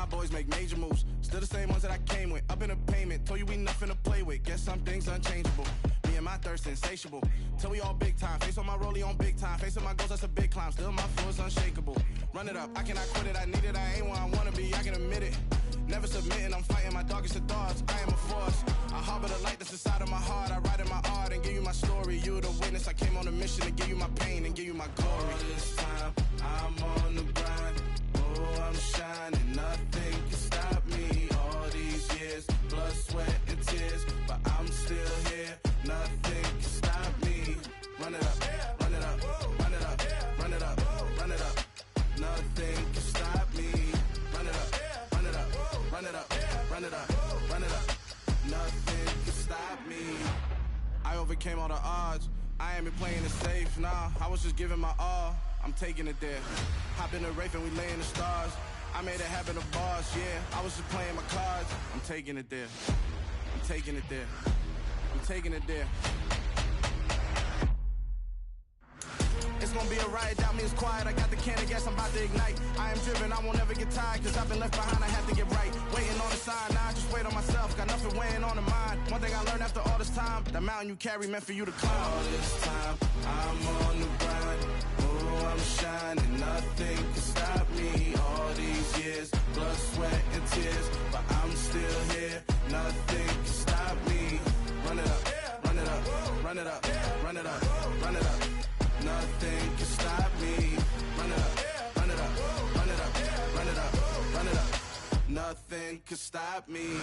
boys make major moves. Still the same ones that I came with. Up in the payment, told you we nothing to play with. Guess some things unchangeable. Me and my thirst insatiable. Till we all big time. Face on my rollie on big time. Facing my goals, that's a big climb. Still my flow is unshakable. Run it up, I cannot quit it. I need it, I ain't where I wanna be, I can admit it. Never submitting, I'm fighting my darkest of thoughts. I am a force. I harbor the light that's inside of my heart. I write in my art and give you my story. You the witness. I came on a mission to give you my pain and give you my glory. All this time, I'm on the grind. Oh, I'm shining. Nothing can stop me. All these years, blood, sweat, and tears. But I'm still here. Nothing can stop me. Run it up, run it up, run it up, run it up, run it up. Nothing can stop me. Run it up, run it up, run it up, run it up, run it up. Nothing can stop me. I overcame all the odds. I ain't been playing it safe, nah. I was just giving my all. I'm taking it there. Hop in the Wraith and we lay in the stars. I made it happen, a boss, yeah. I was just playing my cards. I'm taking it there. I'm taking it there. I'm taking it there. It's gonna be a riot, doubt me it's quiet. I got the can of gas, I'm about to ignite. I am driven, I won't ever get tired. Cause I've been left behind, I have to get right. Waiting on the sign, now I just wait on myself. Got nothing weighing on the mind. One thing I learned after all this time, the mountain you carry meant for you to climb. All this time, I'm on the grind. Oh, I'm shining, nothing can stop me. All these years, blood, sweat, and tears. But I'm still here, nothing can stop me. Run it up, run it up, run it up, run it up, run it up. Nothing can stop me. Run it up, run it up, run it up, run it up, run it up. Nothing can stop me.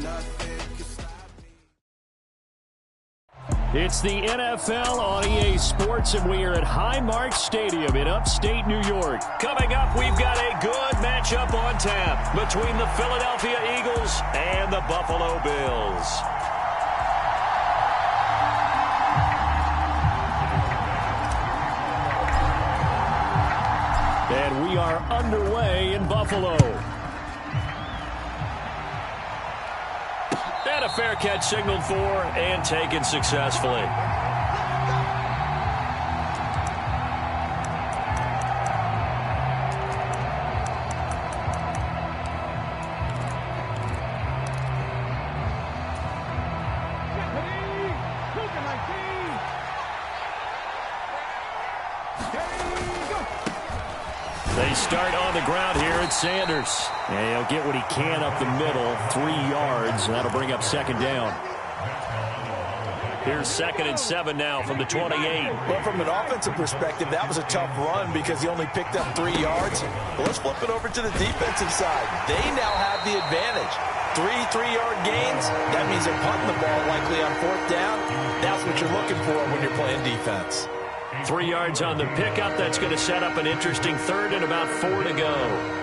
Nothing can stop me. It's the NFL on EA Sports, and we are at Highmark Stadium in upstate New York. Coming up, we've got a good matchup on tap between the Philadelphia Eagles and the Buffalo Bills. And we are underway in Buffalo. And a fair catch signaled for and taken successfully. They start on the ground here at Sanders. And he'll get what he can up the middle, 3 yards, and that'll bring up second down. Here's 2nd and 7 now from the 28. Well, from an offensive perspective, that was a tough run because he only picked up 3 yards. But let's flip it over to the defensive side. They now have the advantage. 3 3-yard gains. That means they're punting the ball likely on 4th down. That's what you're looking for when you're playing defense. 3 yards on the pickup. That's going to set up an interesting 3rd and about 4 to go.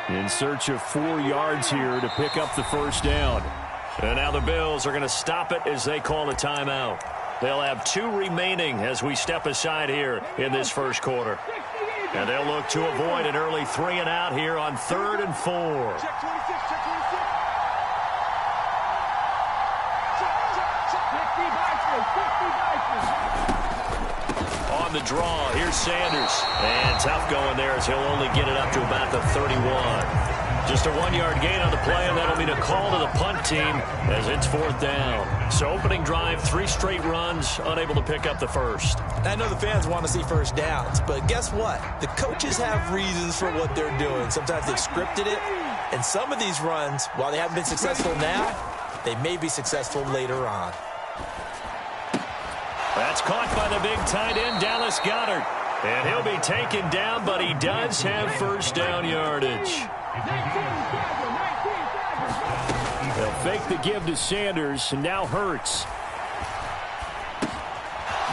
In search of 4 yards here to pick up the first down. And now the Bills are going to stop it as they call a timeout. They'll have 2 remaining as we step aside here in this first quarter. And they'll look to avoid an early 3 and out here on 3rd and 4. On the draw, here's Sanders. And tough going there as he'll only get it up to about the 31. Just a 1-yard gain on the play, and that'll mean a call to the punt team as it's 4th down. So opening drive, 3 straight runs, unable to pick up the first. I know the fans want to see first downs, but guess what? The coaches have reasons for what they're doing. Sometimes they've scripted it, and some of these runs, while they haven't been successful now, they may be successful later on. That's caught by the big tight end, Dallas Goedert. And he'll be taken down, but he does have first down yardage. They'll fake the give to Sanders, and now Hurts.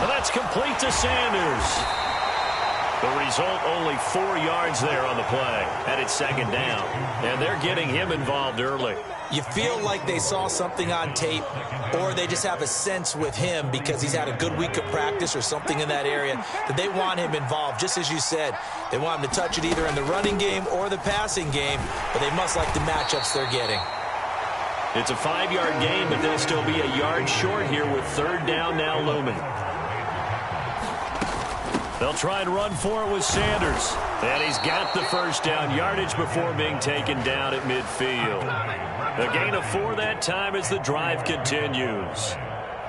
And that's complete to Sanders. The result, only 4 yards there on the play. And it's second down. And they're getting him involved early. You feel like they saw something on tape, or they just have a sense with him because he's had a good week of practice or something in that area that they want him involved. Just as you said, they want him to touch it either in the running game or the passing game, but they must like the matchups they're getting. It's a 5-yard gain, but they'll still be a yard short here with third down now looming. They'll try and run for it with Sanders. And he's got the first down yardage before being taken down at midfield. A gain of 4 that time as the drive continues.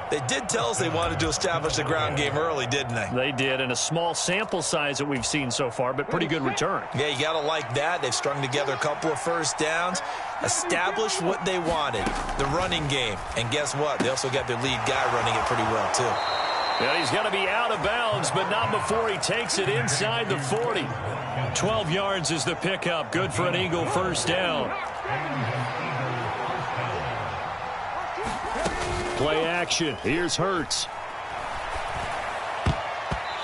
They did tell us they wanted to establish the ground game early, didn't they? They did, and a small sample size that we've seen so far, but pretty good return. Yeah, you got to like that. They've strung together a couple of first downs, established what they wanted, the running game. And guess what? They also got their lead guy running it pretty well, too. And he's going to be out of bounds, but not before he takes it inside the 40. 12 yards is the pickup. Good for an Eagle first down. Play action. Here's Hurts.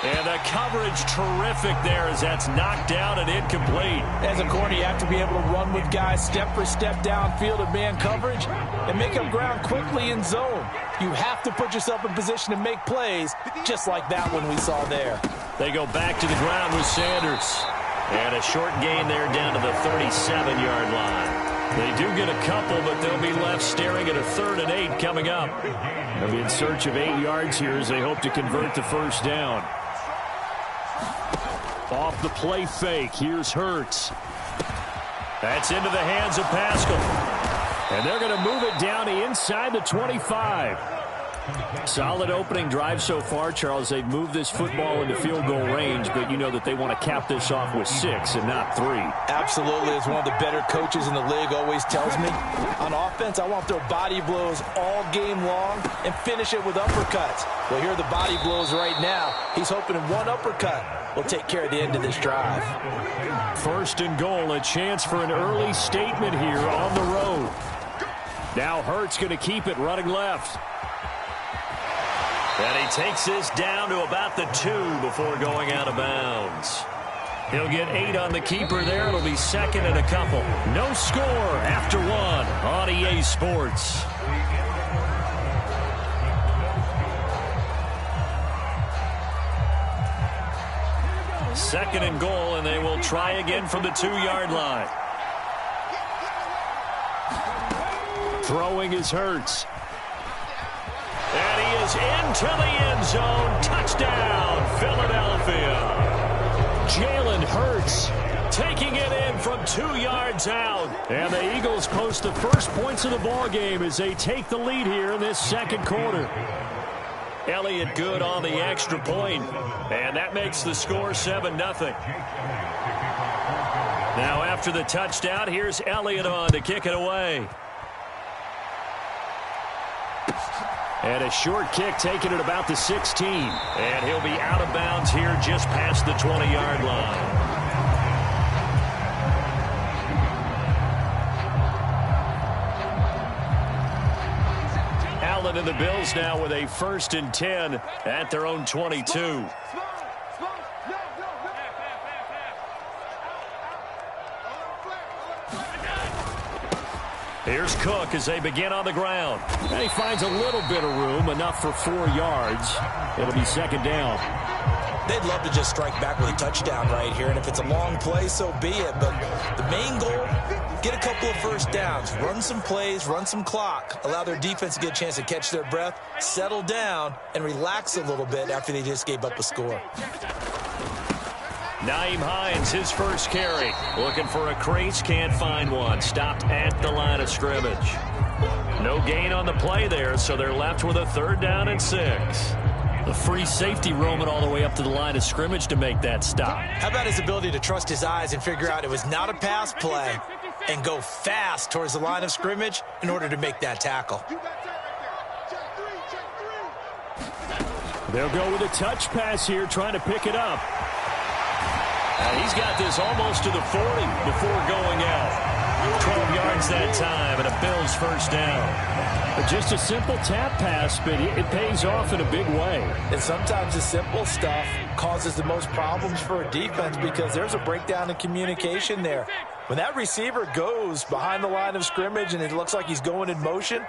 And the coverage terrific there as that's knocked down and incomplete. As a corner, you have to be able to run with guys step for step downfield of man coverage and make up ground quickly in zone. You have to put yourself in position to make plays just like that one we saw there. They go back to the ground with Sanders. And a short gain there down to the 37-yard line. They do get a couple, but they'll be left staring at a 3rd and 8 coming up. They'll be in search of 8 yards here as they hope to convert the first down. Off the play fake, here's Hurts. That's into the hands of Pascal. And they're going to move it down to inside the 25. Solid opening drive so far, Charles. They've moved this football into field goal range, but you know that they want to cap this off with 6 and not 3. Absolutely. As one of the better coaches in the league always tells me, on offense, I want their body blows all game long and finish it with uppercuts. Well, here are the body blows right now. He's hoping in one uppercut will take care of the end of this drive. First and goal, a chance for an early statement here on the road. Now Hurts going to keep it running left. And he takes this down to about the 2 before going out of bounds. He'll get 8 on the keeper there. It'll be second and a couple. No score after 1 on EA Sports. Second and goal, and they will try again from the 2-yard line. Throwing is Hurts. And he is into the end zone. Touchdown, Philadelphia. Jalen Hurts taking it in from 2 yards out. And the Eagles post the first points of the ball game as they take the lead here in this second quarter. Elliott good on the extra point, and that makes the score 7-0. Now after the touchdown, here's Elliott on to kick it away. And a short kick taken at about the 16. And he'll be out of bounds here just past the 20-yard line. Allen and the Bills now with a 1st and 10 at their own 22. Here's Cook as they begin on the ground. And he finds a little bit of room, enough for 4 yards. It'll be second down. They'd love to just strike back with a touchdown right here, and if it's a long play, so be it. But the main goal, get a couple of first downs, run some plays, run some clock, allow their defense to get a chance to catch their breath, settle down, and relax a little bit after they just gave up a score. Nyheim Hines, his first carry. Looking for a crease, can't find one. Stopped at the line of scrimmage. No gain on the play there, so they're left with a 3rd down and 6. The free safety roaming all the way up to the line of scrimmage to make that stop. How about his ability to trust his eyes and figure out it was not a pass play and go fast towards the line of scrimmage in order to make that tackle. They'll go with a touch pass here, trying to pick it up. And he's got this almost to the 40 before going out. 12 yards that time, and a Bills first down. Just a simple tap pass, but it pays off in a big way. And sometimes the simple stuff causes the most problems for a defense because there's a breakdown in communication there. When that receiver goes behind the line of scrimmage and it looks like he's going in motion,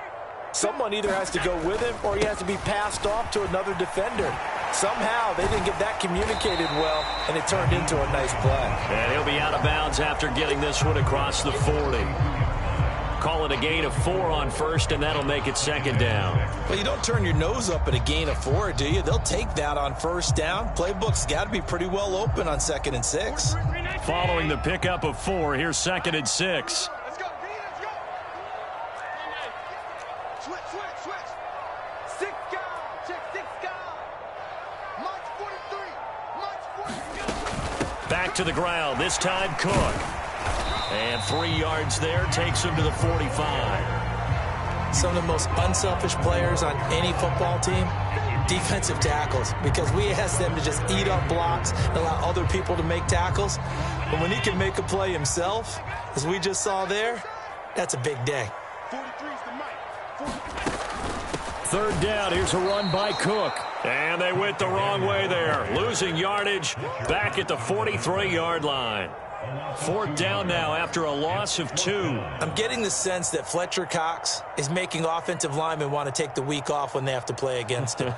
someone either has to go with him or he has to be passed off to another defender. Somehow they didn't get that communicated well, and it turned into a nice play. And he'll be out of bounds after getting this one across the 40. Call it a gain of 4 on first, and that'll make it second down. Well, you don't turn your nose up at a gain of 4, do you? They'll take that on first down. Playbook's got to be pretty well open on 2nd and 6. Following the pickup of 4, here's 2nd and 6. Let's go, D, let's go. Switch. 6 guys. Check 6 guys. March 43. Back to the ground, this time Cook. And 3 yards there, takes him to the 45. Some of the most unselfish players on any football team, defensive tackles, because we ask them to just eat up blocks and allow other people to make tackles. But when he can make a play himself, as we just saw there, that's a big day. 43's the mic. 3rd down, here's a run by Cook. And they went the wrong way there, losing yardage back at the 43-yard line. 4th down now after a loss of 2. I'm getting the sense that Fletcher Cox is making offensive linemen want to take the week off when they have to play against him.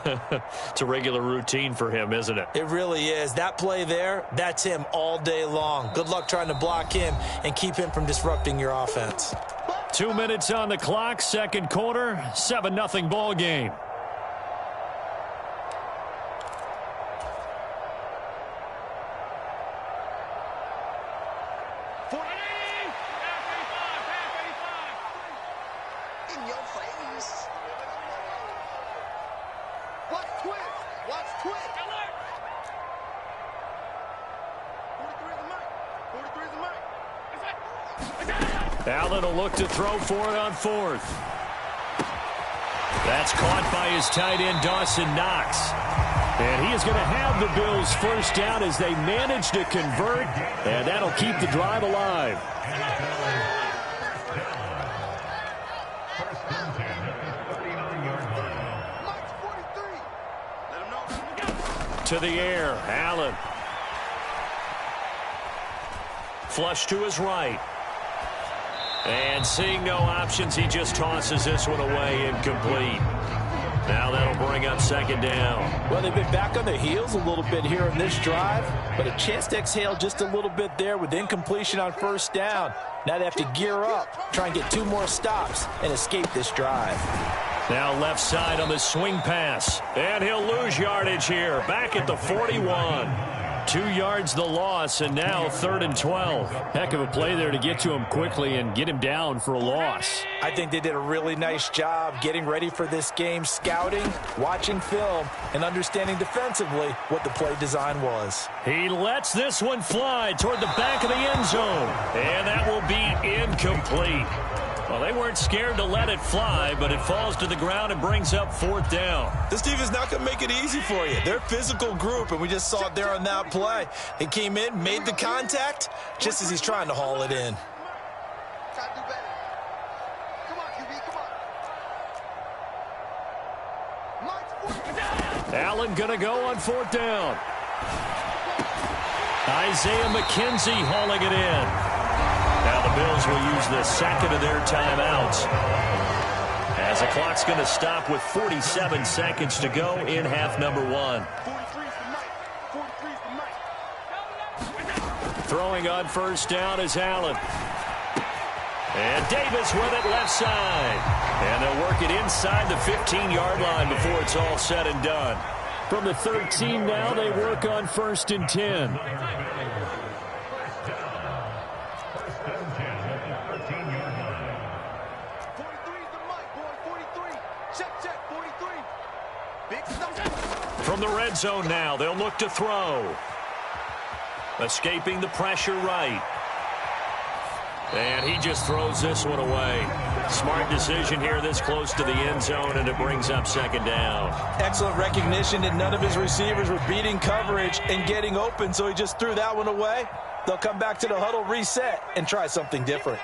It's a regular routine for him, isn't it? It really is. That play there, that's him all day long. Good luck trying to block him and keep him from disrupting your offense. 2 minutes on the clock, 2nd quarter, 7-0 ball game. Allen will look to throw for it on 4th. That's caught by his tight end, Dawson Knox. And he is going to have the Bills' 1st down as they manage to convert, and that'll keep the drive alive. To the air, Allen. Flush to his right. And seeing no options, he just tosses this one away, incomplete. Now that'll bring up 2nd down. Well, they've been back on their heels a little bit here in this drive, but a chance to exhale just a little bit there with incompletion on 1st down. Now they have to gear up, try and get 2 more stops, and escape this drive. Now left side on the swing pass. And he'll lose yardage here, back at the 41. 2 yards the loss, and now 3rd and 12. Heck of a play there to get to him quickly and get him down for a loss. I think they did a really nice job getting ready for this game, scouting, watching film, and understanding defensively what the play design was. He lets this one fly toward the back of the end zone, and that will be incomplete. Well, they weren't scared to let it fly, but it falls to the ground and brings up 4th down. This defense not going to make it easy for you. They're a physical group, and we just saw it there on that play. He came in, made the contact, just as he's trying to haul it in. Try to do better. Come on, QB, come on. Allen going to go on 4th down. Isaiah McKenzie hauling it in. Now the Bills will use the 2nd of their timeouts, as the clock's going to stop with 47 seconds to go in half number 1. Throwing on 1st down is Allen. And Davis with it left side. And they'll work it inside the 15-yard line before it's all said and done. From the 13 now, they work on 1st and 10. From the red zone now, they'll look to throw. Escaping the pressure right. And he just throws this one away. Smart decision here this close to the end zone, and it brings up 2nd down. Excellent recognition that none of his receivers were beating coverage and getting open, so he just threw that one away. They'll come back to the huddle, reset, and try something different.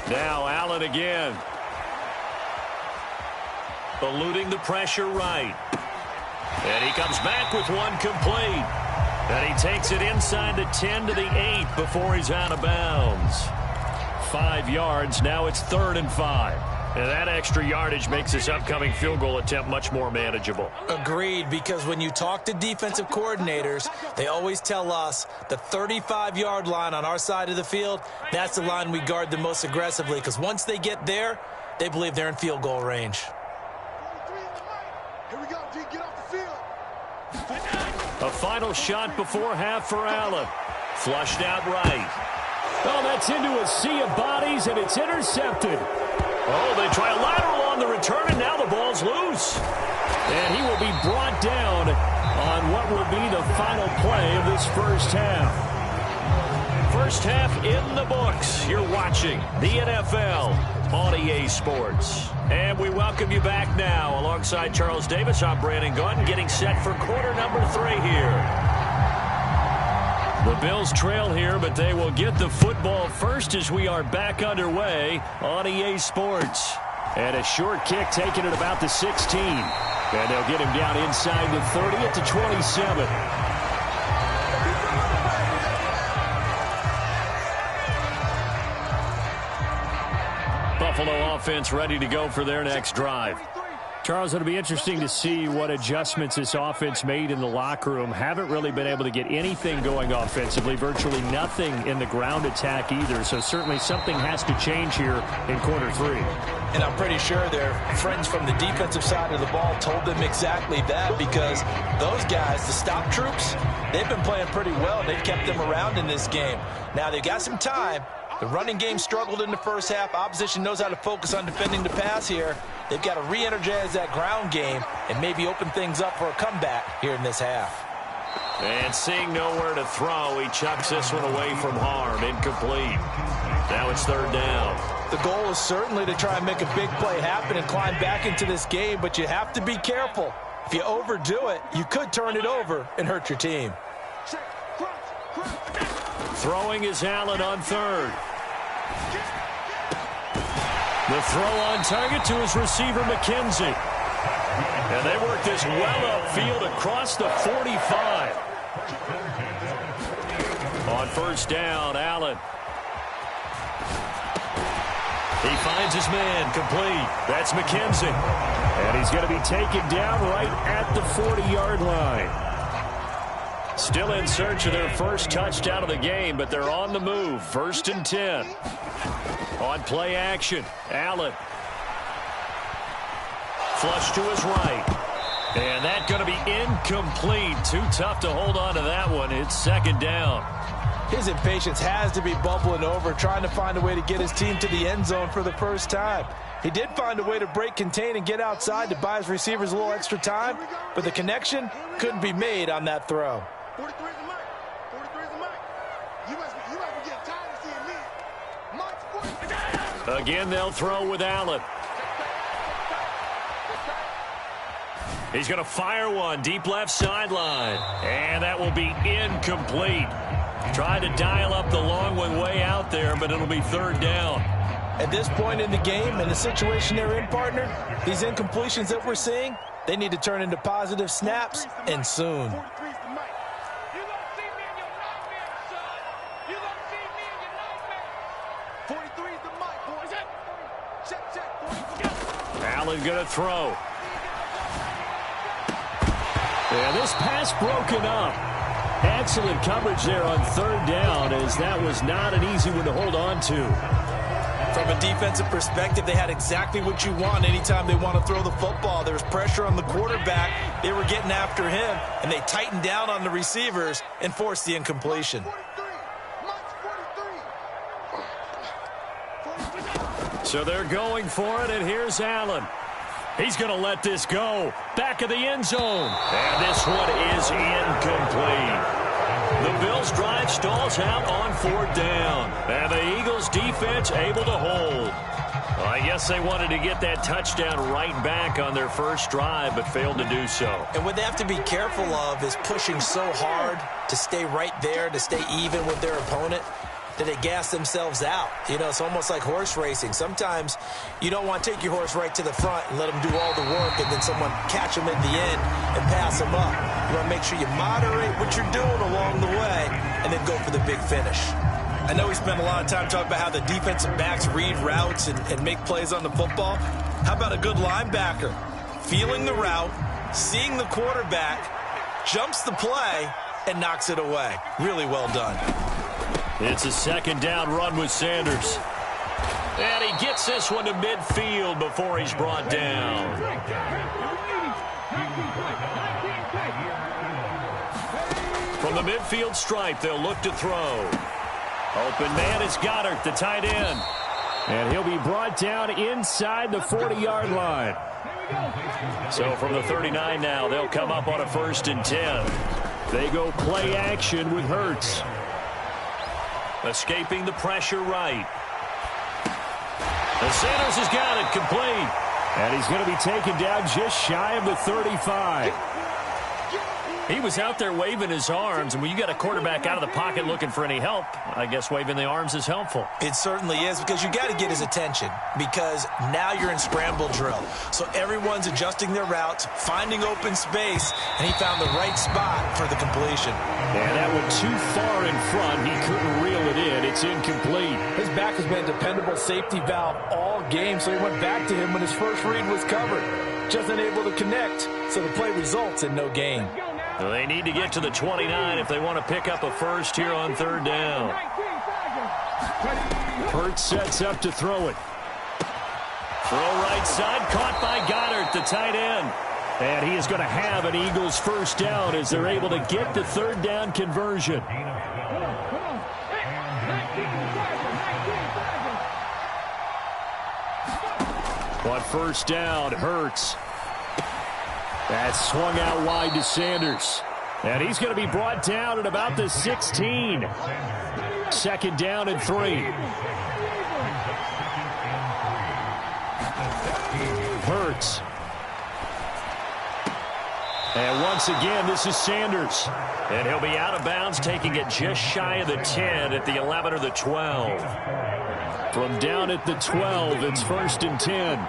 Now Allen again. Eluding the pressure right. And he comes back with one complete. And he takes it inside the 10 to the 8 before he's out of bounds. 5 yards. Now it's 3rd and 5. And that extra yardage makes this upcoming field goal attempt much more manageable. Agreed, because when you talk to defensive coordinators, they always tell us the 35-yard line on our side of the field, that's the line we guard the most aggressively, because once they get there, they believe they're in field goal range. Here we go, G, get off the field. A final shot before half for Allen. Flushed out right. Oh, that's into a sea of bodies, and it's intercepted. Oh, they try a lateral on the return, and now the ball's loose. And he will be brought down on what will be the final play of this first half. First half in the books. You're watching the NFL on EA Sports. And we welcome you back now. Alongside Charles Davis, I'm Brandon Gunn, getting set for quarter number 3 here. The Bills trail here, but they will get the football first as we are back underway on EA Sports. And a short kick taken at about the 16. And they'll get him down inside the 30 at the 27. Buffalo offense ready to go for their next drive. Charles, it'll be interesting to see what adjustments this offense made in the locker room. Haven't really been able to get anything going offensively, virtually nothing in the ground attack either. So certainly something has to change here in quarter 3. And I'm pretty sure their friends from the defensive side of the ball told them exactly that, because those guys, the stop troops, they've been playing pretty well. They've kept them around in this game. Now they've got some time. The running game struggled in the first half. Opposition knows how to focus on defending the pass here. They've got to re-energize that ground game and maybe open things up for a comeback here in this half. And seeing nowhere to throw, he chucks this one away from harm. Incomplete. Now it's 3rd down. The goal is certainly to try and make a big play happen and climb back into this game, but you have to be careful. If you overdo it, you could turn it over and hurt your team. Throwing is Allen on 3rd. The throw on target to his receiver, McKenzie. And they work this well upfield across the 45. On 1st down, Allen. He finds his man, complete. That's McKenzie. And he's going to be taken down right at the 40-yard line. Still in search of their first touchdown of the game, but they're on the move. 1st and 10. On play action, Allen. Flush to his right. And that's going to be incomplete. Too tough to hold on to that one. It's 2nd down. His impatience has to be bubbling over, trying to find a way to get his team to the end zone for the first time. He did find a way to break contain and get outside to buy his receivers a little extra time, but the connection couldn't be made on that throw. 43 is the mic. 43 is the mic. You must be getting tired of seeing me. Mike's 40. Again, they'll throw with Allen. He's going to fire one deep left sideline. And that will be incomplete. Tried to dial up the long one way out there, but it'll be 3rd down. At this point in the game and the situation they're in, partner, these incompletions that we're seeing, they need to turn into positive snaps, and soon. 43 is the mic. You gonna see me in your nightmare, son. You gonna see me in your nightmare. 43 is the mic, boys. Check. Allen going to throw. Yeah, this pass broken up. Excellent coverage there on 3rd down, as that was not an easy one to hold on to. From a defensive perspective, they had exactly what you want anytime they want to throw the football. There was pressure on the quarterback. They were getting after him, and they tightened down on the receivers and forced the incompletion. 43. So they're going for it, and here's Allen. He's going to let this go. Back of the end zone. And this one is incomplete. The Bills' drive stalls out on 4th down. And the Eagles' defense able to hold. Well, I guess they wanted to get that touchdown right back on their first drive, but failed to do so. And what they have to be careful of is pushing so hard to stay right there, to stay even with their opponent. that they gas themselves out. You know, it's almost like horse racing. Sometimes you don't want to take your horse right to the front and let them do all the work and then someone catch them at the end and pass them up. You want to make sure you moderate what you're doing along the way and then go for the big finish. I know we spent a lot of time talking about how the defensive backs read routes and make plays on the football. How about a good linebacker? Feeling the route, seeing the quarterback, jumps the play, and knocks it away. Really well done. It's a second down run with Sanders. And he gets this one to midfield before he's brought down. From the midfield stripe, they'll look to throw. Open man is Goddard, the tight end. And he'll be brought down inside the 40-yard line. So from the 39 now, they'll come up on a 1st and 10. They go play action with Hurts. Escaping the pressure right. And Sanders has got it complete. And he's going to be taken down just shy of the 35. He was out there waving his arms, and when you got a quarterback out of the pocket looking for any help, I guess waving the arms is helpful. It certainly is, because you got to get his attention, because now you're in scramble drill. So everyone's adjusting their routes, finding open space, and he found the right spot for the completion. And that went too far in front. He couldn't reel it in. It's incomplete. His back has been a dependable safety valve all game, so he went back to him when his first read was covered. Just unable to connect, so the play results in no gain. Well, they need to get to the 29 if they want to pick up a first here on 3rd down. Hurts sets up to throw it. Throw right side, caught by Goddard, the tight end. And he is going to have an Eagles first down as they're able to get the 3rd down conversion. On 1st down, Hurts. That's swung out wide to Sanders. And he's going to be brought down at about the 16. 2nd down and 3. Hurts. And once again, this is Sanders. And he'll be out of bounds, taking it just shy of the 10 at the 11 or the 12. From down at the 12, it's 1st and 10.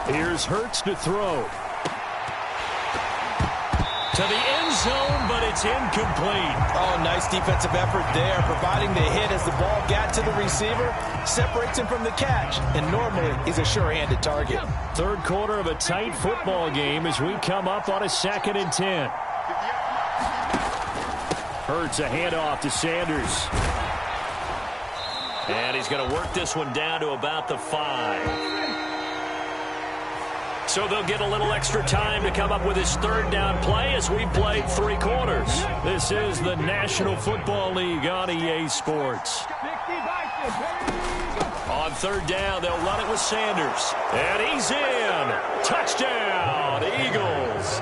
Here's Hurts to throw. To the end zone, but it's incomplete. Oh, nice defensive effort there, providing the hit as the ball got to the receiver, separates him from the catch, and normally he's a sure-handed target. 3rd quarter of a tight football game as we come up on a 2nd and 10. Hurts a handoff to Sanders. And he's going to work this one down to about the 5. So they'll get a little extra time to come up with his 3rd down play as we played 3 quarters. This is the National Football League on EA Sports. On 3rd down, they'll run it with Sanders. And he's in. Touchdown, Eagles.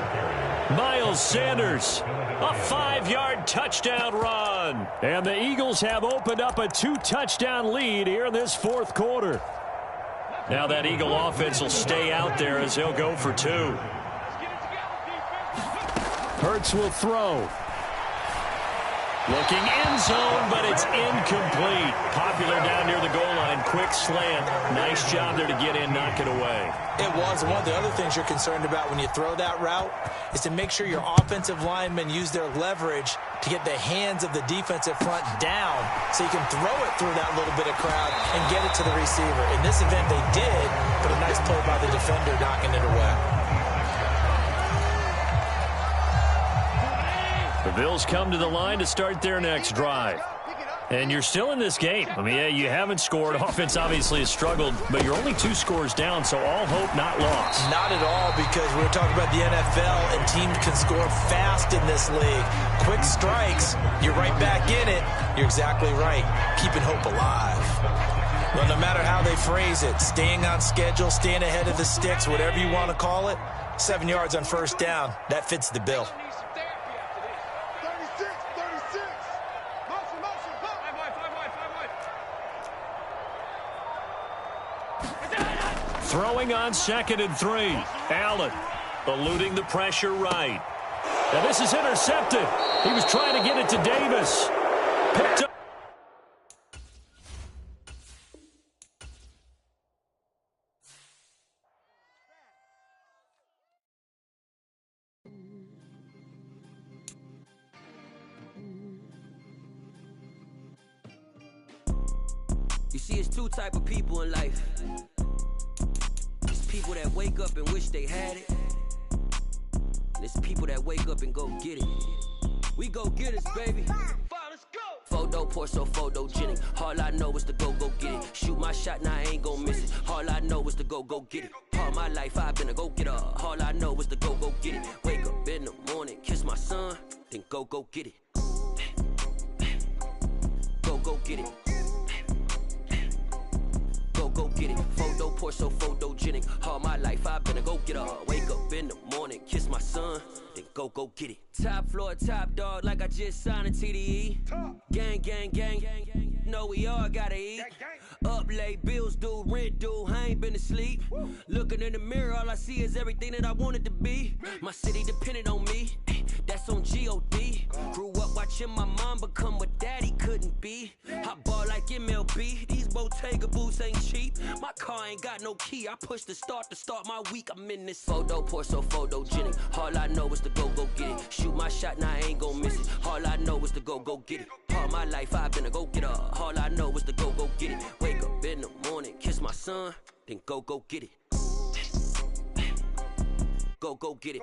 Miles Sanders, a 5-yard touchdown run. And the Eagles have opened up a 2-touchdown lead here in this 4th quarter. Now that Eagle offense will stay out there as they'll go for 2. Hurts will throw. Looking end zone, but it's incomplete. Popular down near the goal line. Quick slant. Nice job there to get in, knock it away. It was. One of the other things you're concerned about when you throw that route is to make sure your offensive linemen use their leverage to get the hands of the defensive front down so you can throw it through that little bit of crowd and get it to the receiver. In this event, they did, but a nice play by the defender knocking it away. The Bills come to the line to start their next drive. And you're still in this game. I mean, yeah, you haven't scored. Offense obviously has struggled, but you're only 2 scores down, so all hope not lost. Not at all, because we're talking about the NFL, and teams can score fast in this league. Quick strikes, you're right back in it. You're exactly right. Keeping hope alive. Well, no matter how they phrase it, staying on schedule, staying ahead of the sticks, whatever you want to call it, 7 yards on 1st down, that fits the bill. Throwing on 2nd and 3. Allen eluding the pressure right. And this is intercepted. He was trying to get it to Davis. Picked up. You see, it's two type of people in life. It's people that wake up and wish they had it. And it's people that wake up and go get it. We go get it, baby. Let's go. Photo pour so photogenic. All I know is to go get it. Shoot my shot, now I ain't gon' miss it. All I know is to go get it. All my life I've been a go-getter. All I know is to go get it. Wake up in the morning, kiss my son, then go get it. Go get it. Go get it. Photo pour so photogenic. All my life I've been a go-getter. Wake up in the morning, kiss my son, then go get it. Top floor, top dog, like I just signed a TDE. Gang, gang, gang, gang. Know we all gotta eat. Up late, bills due, rent due, I ain't been asleep. Looking in the mirror, all I see is everything that I wanted to be. My city depended on me, that's on G.O.D. Grew up watching my mom become what daddy couldn't be. I ball like MLB, these Bottega boots ain't cheap. My car ain't got no key, I push the start to start my week. I'm in this photo pour so photogenic. All I know is to go get it. Shoot my shot, now I ain't gon' miss it. All I know is to go get it. All my life I've been a go-getter. All I know is to go get it. Wake up in the morning, kiss my son, then go get it. Go get it.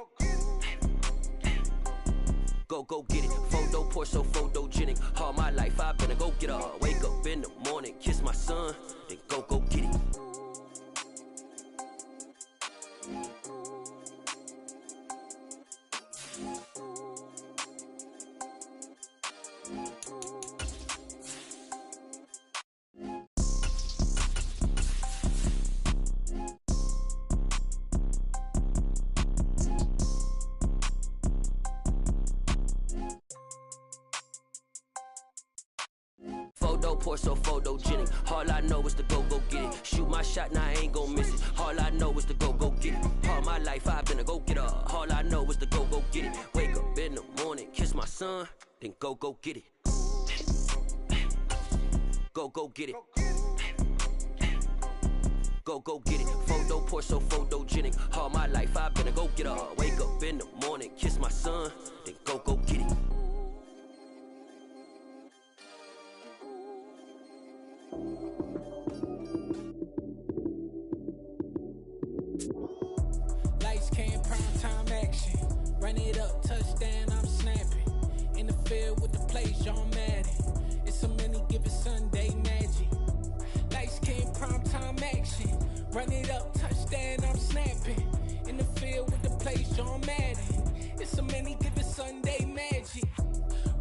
Go get it. Photo pour so photogenic. All my life I've been a go-getter. Wake up in the morning, kiss my son, then go get it. Photo pour so photogenic. All I know is to go get it. Shoot my shot, now I ain't gon' miss it. All I know is to go get it. All my life I've been a go-getter. All I know is to go get it. Wake up in the morning, kiss my son, then go get it. Go get it. Go get it. Photo pour so photogenic. All my life I've been a go-getter. Wake up in the morning, kiss my son, then go get it. Lights came, prime time action. Run it up, touchdown, I'm snapping. In the field with the plays, John Madden. It's a many given Sunday magic. Lights came, prime time action. Run it up, touchdown, I'm snapping. In the field with the plays, John Madden. It's a many given Sunday magic.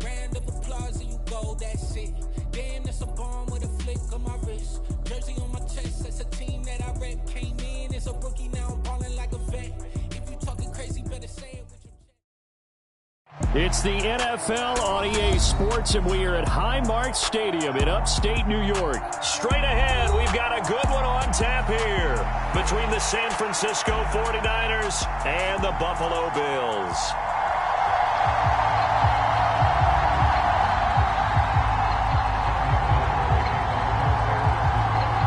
Round of applause and you go, that's it. Damn, that's a bomb with a flick on my wrist. Jersey on my chest, that's a team that I rep. Came in as a rookie, now I'm balling like a vet. If you talking crazy, better say it with your chest. It's the NFL on EA Sports, and we are at Highmark Stadium in upstate New York. Straight ahead, we've got a good one on tap here between the San Francisco 49ers and the Buffalo Bills.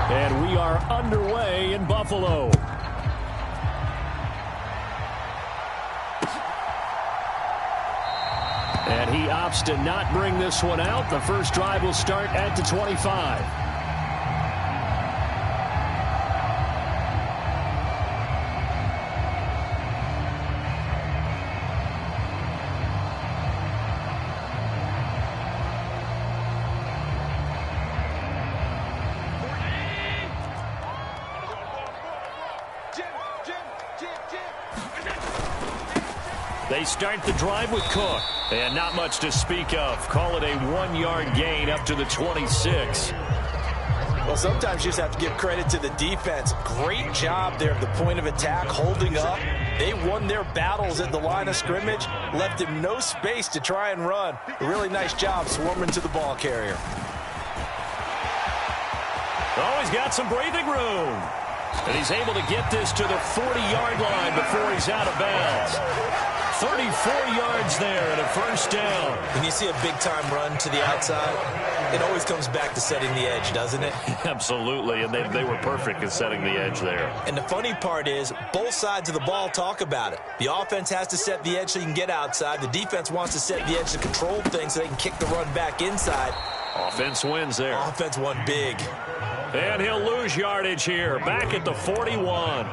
And we are underway in Buffalo. And he opts to not bring this one out. The first drive will start at the 25. They start the drive with Cook. And not much to speak of. Call it a 1-yard gain up to the 26. Well, sometimes you just have to give credit to the defense. Great job there at the point of attack, holding up. They won their battles at the line of scrimmage, left him no space to try and run. A really nice job swarming to the ball carrier. Oh, he's got some breathing room. And he's able to get this to the 40-yard line before he's out of bounds. 34 yards there and a first down. When you see a big-time run to the outside, it always comes back to setting the edge, doesn't it? Absolutely, and they were perfect in setting the edge there. And the funny part is, both sides of the ball talk about it. The offense has to set the edge so you can get outside. The defense wants to set the edge to control things so they can kick the run back inside. Offense wins there. Offense won big. And he'll lose yardage here, back at the 41.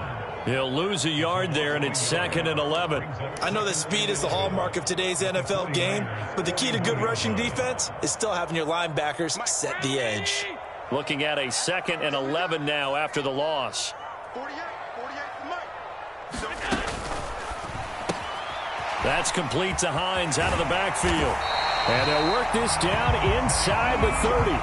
He'll lose a yard there, and it's 2nd and 11. I know that speed is the hallmark of today's NFL game, but the key to good rushing defense is still having your linebackers set the edge. Looking at a 2nd and 11 now after the loss. 48 for Mike. That's complete to Hines out of the backfield. And they'll work this down inside the 30.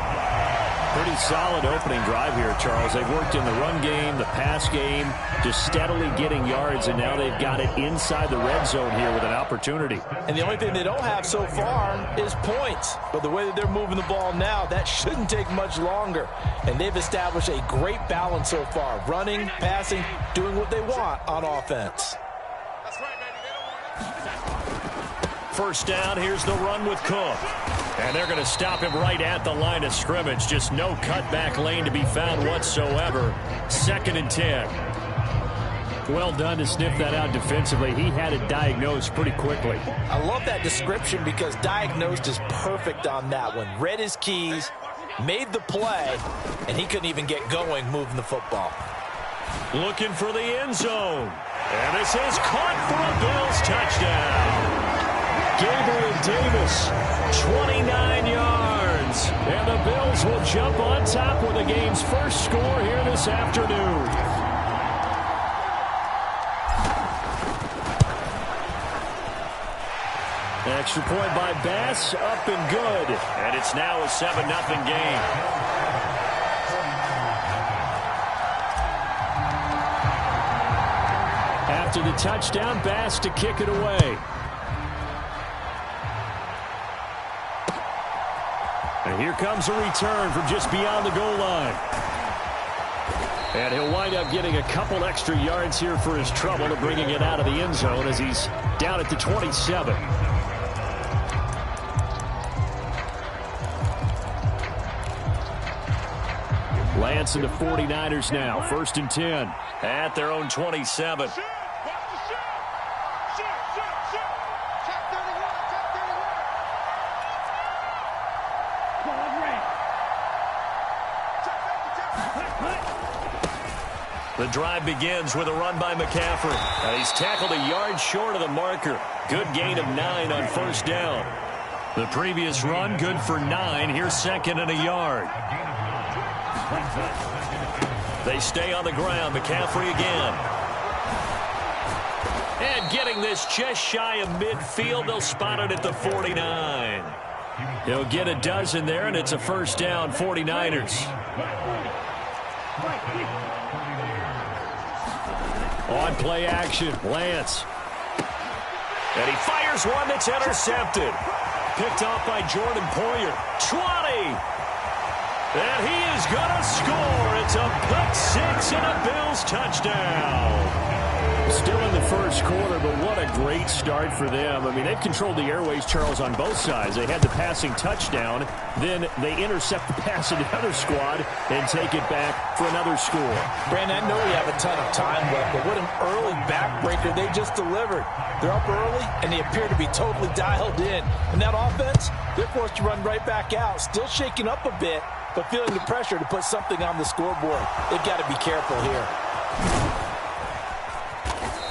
Pretty solid opening drive here, Charles. They've worked in the run game, the pass game, just steadily getting yards, and now they've got it inside the red zone here with an opportunity. And the only thing they don't have so far is points. But the way that they're moving the ball now, that shouldn't take much longer. And they've established a great balance so far. Running, passing, doing what they want on offense. That's right, baby. They don't want it. First down, here's the run with Cook. And they're going to stop him right at the line of scrimmage. Just no cutback lane to be found whatsoever. 2nd and 10. Well done to sniff that out defensively. He had it diagnosed pretty quickly. I love that description because diagnosed is perfect on that one. Read his keys, made the play, and he couldn't even get going moving the football. Looking for the end zone. And this is caught for a Bills touchdown. Gabriel Davis, 29 yards. And the Bills will jump on top with the game's first score here this afternoon. Extra point by Bass, up and good. And it's now a 7-0 game. After the touchdown, Bass to kick it away. And here comes a return from just beyond the goal line. And he'll wind up getting a couple extra yards here for his trouble to bringing it out of the end zone as he's down at the 27. Lance and the 49ers now, 1st and 10 at their own 27. The drive begins with a run by McCaffrey. And he's tackled a yard short of the marker. Good gain of 9 on first down. The previous run, good for 9. Here's 2nd and a yard. They stay on the ground. McCaffrey again. And getting this just shy of midfield. They'll spot it at the 49. He'll get a dozen there, and it's a first down, 49ers. On play action, Lance. And he fires one that's intercepted. Picked off by Jordan Poyer. 20. And he is going to score. It's a pick six and a Bills touchdown. Still in the first quarter, but what a great start for them. I mean, they've controlled the airways, Charles, on both sides. They had the passing touchdown. Then they intercept the pass of the other squad and take it back for another score. Brandon, I know we have a ton of time left, but what an early backbreaker they just delivered. They're up early, and they appear to be totally dialed in. And that offense, they're forced to run right back out, still shaking up a bit, but feeling the pressure to put something on the scoreboard. They've got to be careful here.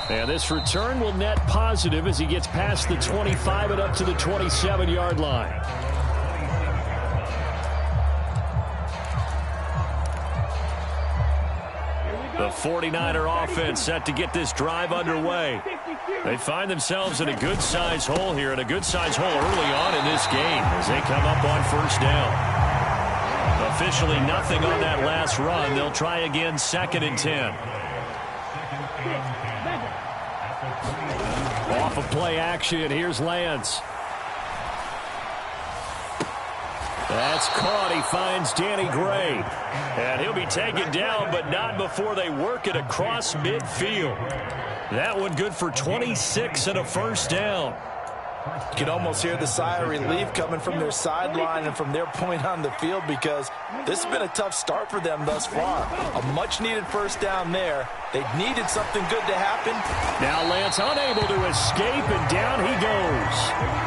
And this return will net positive as he gets past the 25 and up to the 27-yard line. The 49er offense set to get this drive underway. They find themselves in a good-sized hole here, and a good-sized hole early on in this game as they come up on first down. Officially nothing on that last run. They'll try again, 2nd and 10. Off of play action, here's Lance. That's caught. He finds Danny Gray. And he'll be taken down, but not before they work it across midfield. That one good for 26 and a first down. You can almost hear the sigh of relief coming from their sideline and from their point on the field, because this has been a tough start for them thus far. A much-needed first down there. They needed something good to happen. Now Lance unable to escape, and down he goes.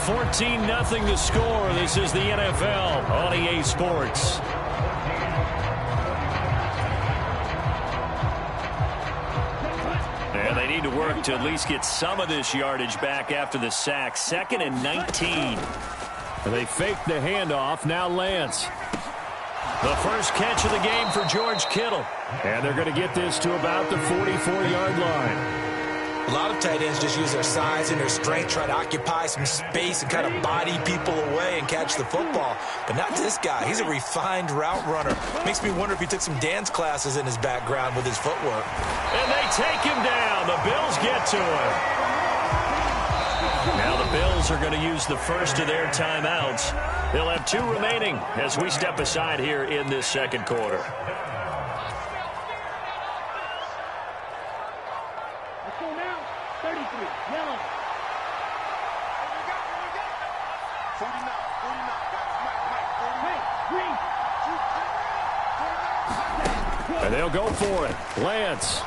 14-0 the score. This is the NFL on EA Sports. And they need to work to at least get some of this yardage back after the sack. 2nd and 19. They fake the handoff. Now Lance. The first catch of the game for George Kittle. And they're going to get this to about the 44-yard line. A lot of tight ends just use their size and their strength, try to occupy some space and kind of body people away and catch the football. But not this guy. He's a refined route runner. Makes me wonder if he took some dance classes in his background with his footwork. And they take him down. The Bills get to him. Now the Bills are going to use the first of their timeouts. They'll have 2 remaining as we step aside here in this second quarter. And they'll go for it. Lance.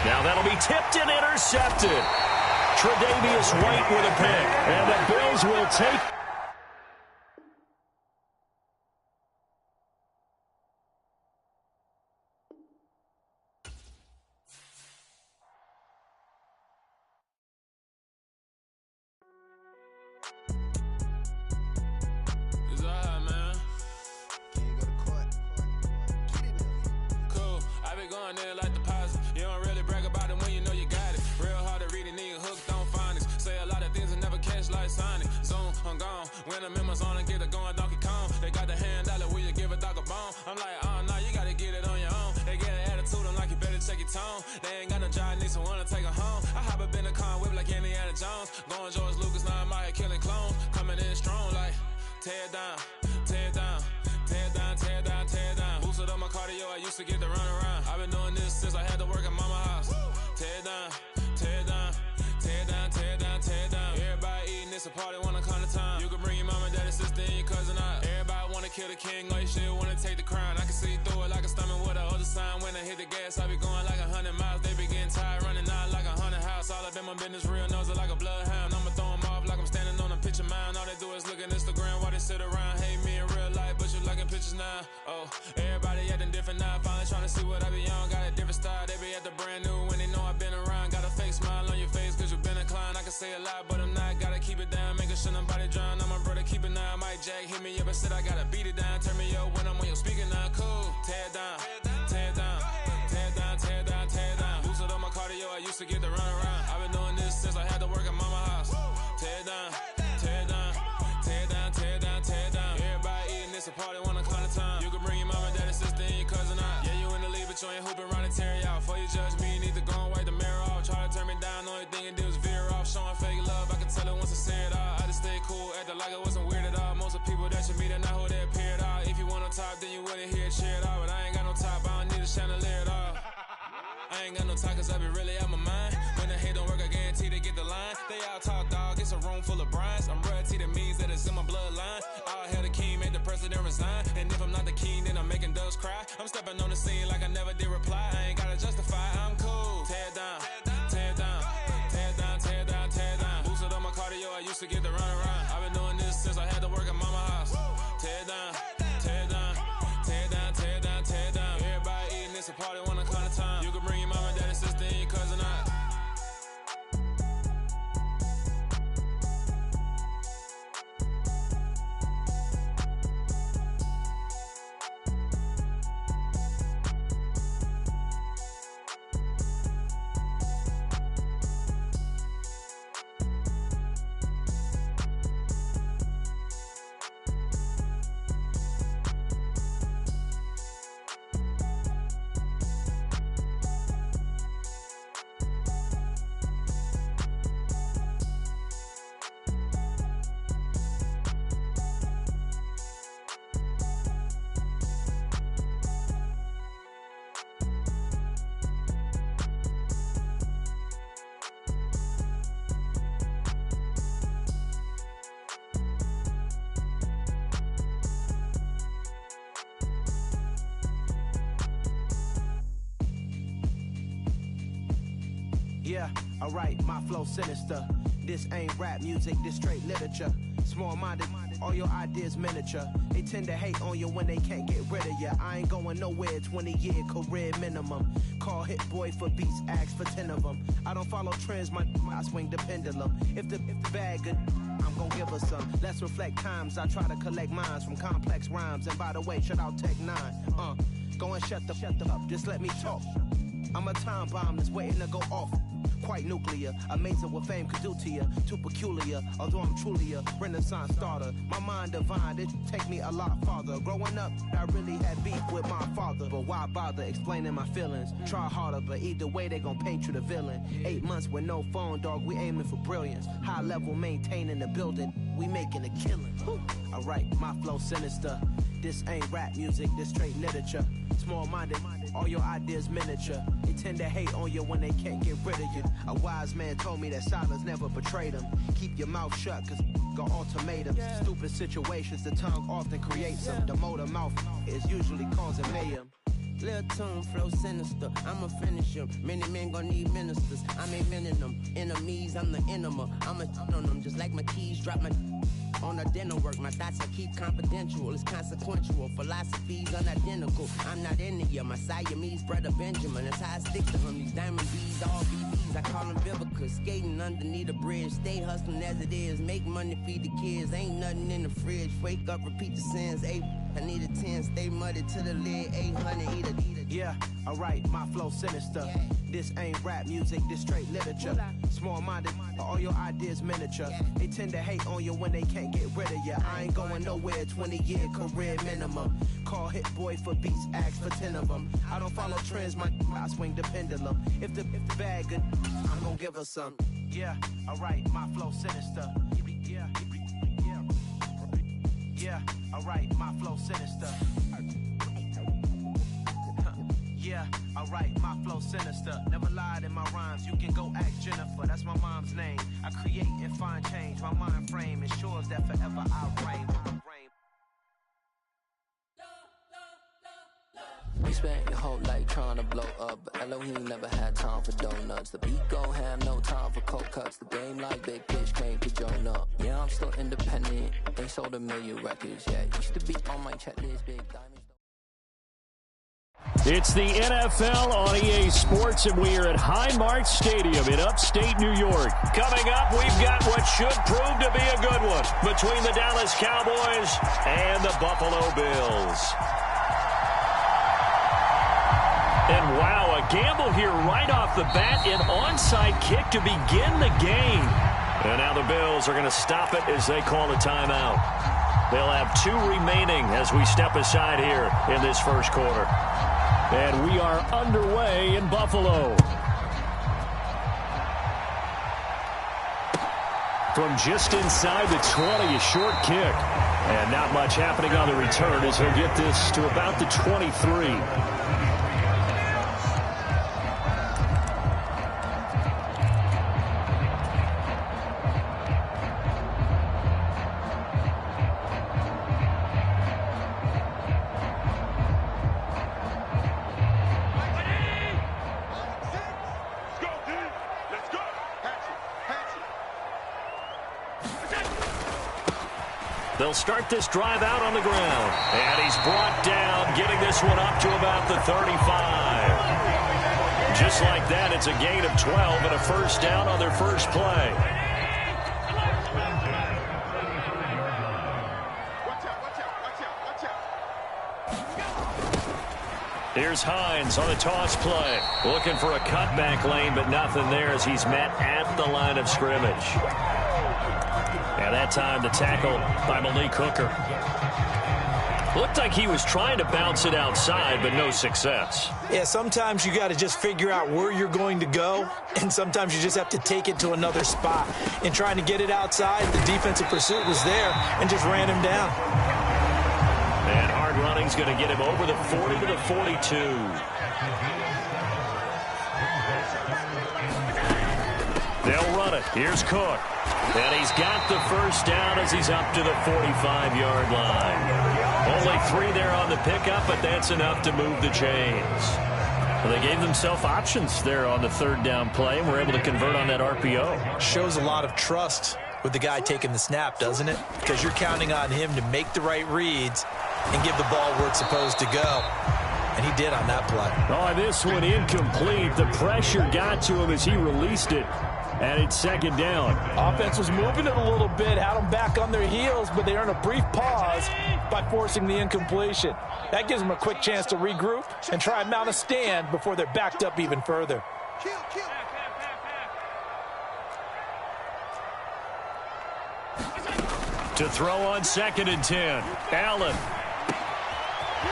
Now that'll be tipped and intercepted. Tre'Davious White with a pick. And the Bills will take... Yeah, alright, my flow sinister. This ain't rap music, this straight literature. Small-minded, all your ideas miniature. They tend to hate on you when they can't get rid of you. I ain't going nowhere, 20-year career minimum. Call Hit Boy for beats, ask for 10 of them. I don't follow trends, I swing the pendulum. If the bag good, I'm gon' give her some. Let's reflect times, I try to collect minds from complex rhymes. And by the way, shout out Tech 9. Go and shut the up, just let me talk. I'm a time bomb that's waiting to go off. Quite nuclear, amazing what fame could do to you. Too peculiar, although I'm truly a renaissance starter. My mind divine, it take me a lot farther. Growing up, I really had beef with my father. But why bother explaining my feelings? Try harder, but either way they gon' paint you the villain. 8 months with no phone, dog, we aiming for brilliance. High level maintaining the building, we making a killing. Alright, my flow sinister. This ain't rap music, this straight literature. Small-minded, all your ideas miniature. They tend to hate on you when they can't get rid of you. A wise man told me that silence never betrayed him. Keep your mouth shut, cause got ultimatums. Stupid situations, the tongue often creates them. The motor mouth is usually causing mayhem. Lil' tune, flow sinister, I'ma finish him. Many men gon' need ministers, I'm inventing them. Enemies, I'm the enema, I'ma on them. Just like my keys, drop my on the dinner work. My thoughts I keep confidential, it's consequential. Philosophies unidentical, I'm not into you. My Siamese brother Benjamin, that's how I stick to him. These diamond bees, all BBs, I call them Vivica. Skating underneath a bridge, stay hustling as it is. Make money, feed the kids, ain't nothing in the fridge. Wake up, repeat the sins, I need a 10, stay muddy to the lid, 800, eat a. Yeah, alright, my flow sinister. This ain't rap music, this straight literature. Small-minded, all your ideas miniature. They tend to hate on you when they can't get rid of you. I ain't going nowhere, 20-year career minimum. Call Hit Boy for beats, ask for 10 of them. I don't follow trends, I swing the pendulum. If the bag good, I'm gon' give her some. Yeah, alright, my flow sinister. Yeah, alright, my flow sinister. Yeah, alright, my flow sinister. Never lied in my rhymes, you can go ask Jennifer. That's my mom's name. I create and find change. My mind frame ensures that forever I reign. We spent your whole life trying to blow up, but Elohim never had time for donuts. The beat gon' have no time for cold cuts. The game like Big Fish came to join up. Yeah, I'm still independent. They sold 1 million records. Yeah, used to be on my checklist, big diamonds. It's the NFL on EA Sports, and we are at Highmark Stadium in upstate New York. Coming up, we've got what should prove to be a good one between the Dallas Cowboys and the Buffalo Bills. And wow, a gamble here right off the bat, an onside kick to begin the game. And now the Bills are going to stop it as they call a timeout. They'll have 2 remaining as we step aside here in this first quarter. And we are underway in Buffalo. From just inside the 20, a short kick. And not much happening on the return as he'll get this to about the 23. They'll start this drive out on the ground. And he's brought down, getting this one up to about the 35. Just like that, it's a gain of 12 and a first down on their first play. Here's Hines on the toss play. Looking for a cutback lane, but nothing there as he's met at the line of scrimmage. And that time the tackle by Malik Hooker. Looked like he was trying to bounce it outside, but no success. Yeah, sometimes you got to just figure out where you're going to go, and sometimes you just have to take it to another spot. In trying to get it outside, the defensive pursuit was there and just ran him down. And hard running's going to get him over the 40 to the 42. They'll run it. Here's Cook. And he's got the first down as he's up to the 45-yard line. Only 3 there on the pickup, but that's enough to move the chains. Well, they gave themselves options there on the third down play, and were able to convert on that RPO. Shows a lot of trust with the guy taking the snap, doesn't it? Because you're counting on him to make the right reads and give the ball where it's supposed to go. And he did on that play. Oh, this one incomplete. The pressure got to him as he released it. And it's second down. Offense was moving it a little bit, had them back on their heels, but they earned a brief pause by forcing the incompletion. That gives them a quick chance to regroup and try and mount a stand before they're backed up even further. To throw on 2nd and 10. Allen.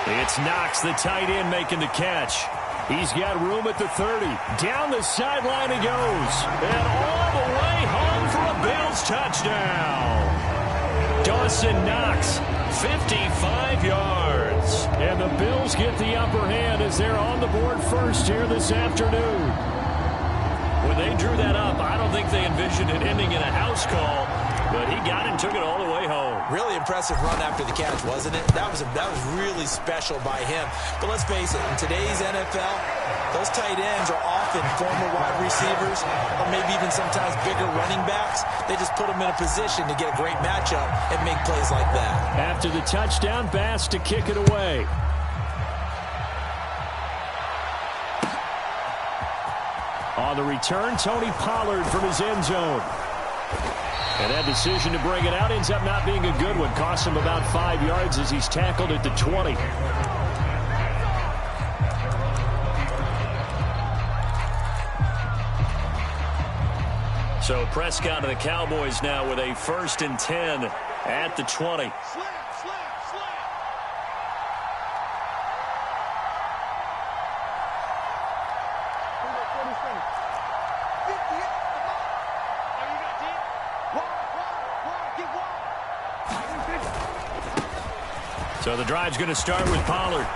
It's Knox, the tight end, making the catch. He's got room at the 30. Down the sideline he goes. And all the way home for a Bills touchdown. Dawson Knox, 55 yards. And the Bills get the upper hand as they're on the board first here this afternoon. When they drew that up, I don't think they envisioned it ending in a house call. But he got it and took it all the way home. Really impressive run after the catch, wasn't it? That was really special by him. But let's face it, in today's NFL, those tight ends are often former wide receivers or maybe even sometimes bigger running backs. They just put them in a position to get a great matchup and make plays like that. After the touchdown, Bass to kick it away. On the return, Tony Pollard from his end zone. And that decision to bring it out ends up not being a good one. Costs him about 5 yards as he's tackled at the 20. So Prescott and the Cowboys now with a 1st and 10 at the 20. So the drive's going to start with Pollard.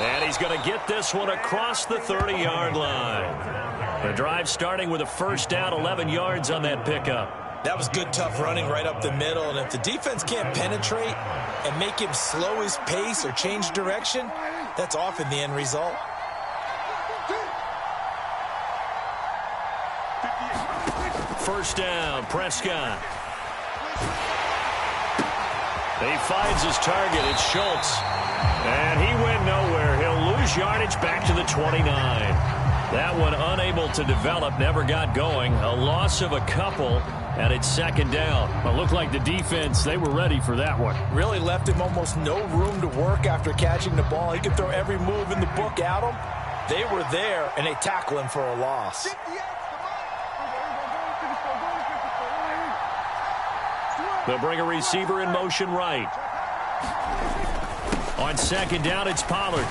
And he's going to get this one across the 30-yard line. The drive starting with a 1st down, 11 yards on that pickup. That was good, tough running right up the middle. And if the defense can't penetrate and make him slow his pace or change direction, that's often the end result. First down, Prescott. He finds his target. It's Schultz. And he went nowhere. He'll lose yardage back to the 29. That one unable to develop, never got going. A loss of a couple, and it's 2nd down. It looked like the defense, they were ready for that one. Really left him almost no room to work after catching the ball. He could throw every move in the book at him. They were there, and they tackle him for a loss. They'll bring a receiver in motion right. On 2nd down, it's Pollard.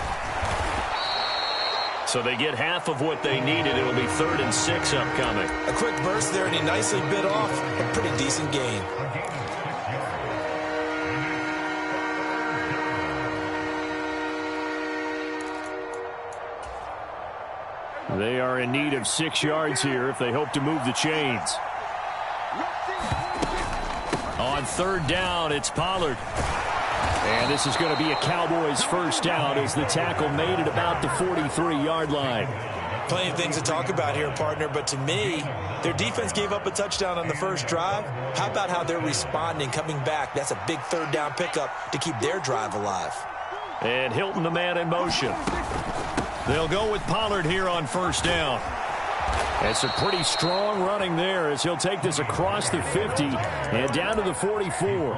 So they get half of what they needed. It'll be 3rd and 6 upcoming. A quick burst there, and he nicely bit off a pretty decent gain. They are in need of 6 yards here if they hope to move the chains. On 3rd down, it's Pollard. And this is going to be a Cowboys 1st down as the tackle made at about the 43-yard line. Plenty of things to talk about here, partner, but to me, their defense gave up a touchdown on the first drive. How about how they're responding, coming back? That's a big 3rd down pickup to keep their drive alive. And Hilton, the man in motion. They'll go with Pollard here on 1st down. It's a pretty strong running there as he'll take this across the 50 and down to the 44.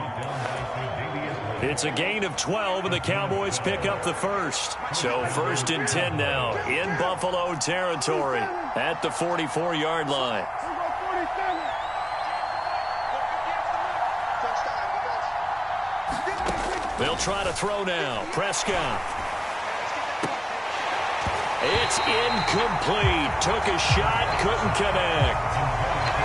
It's a gain of 12, and the Cowboys pick up the 1st. So 1st and 10 now in Buffalo territory at the 44-yard line. They'll try to throw now. Prescott. It's incomplete. Took a shot, couldn't connect.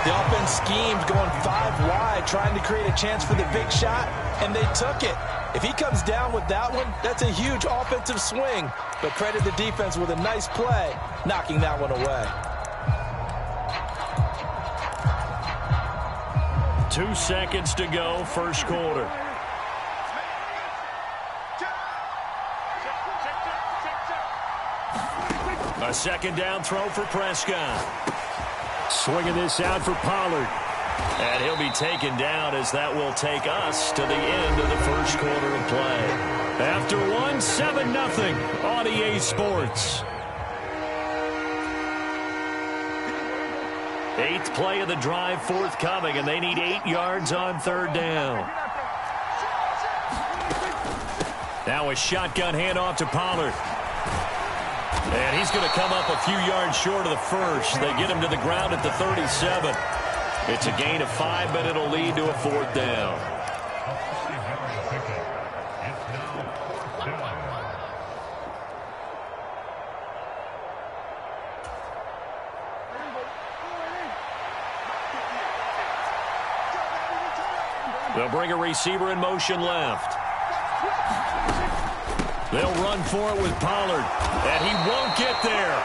The offense schemed going 5 wide, trying to create a chance for the big shot, and they took it. If he comes down with that one, that's a huge offensive swing. But credit the defense with a nice play, knocking that one away. 2 seconds to go, 1st quarter. A second down throw for Prescott. Swinging this out for Pollard. And he'll be taken down as that will take us to the end of the first quarter of play. After one, 7-0 on EA Sports. 8th play of the drive forthcoming, and they need 8 yards on third down. Now a shotgun handoff to Pollard. And he's going to come up a few yards short of the first. They get him to the ground at the 37. It's a gain of 5, but it'll lead to a 4th down. They'll bring a receiver in motion left. They'll run for it with Pollard, and he won't get there.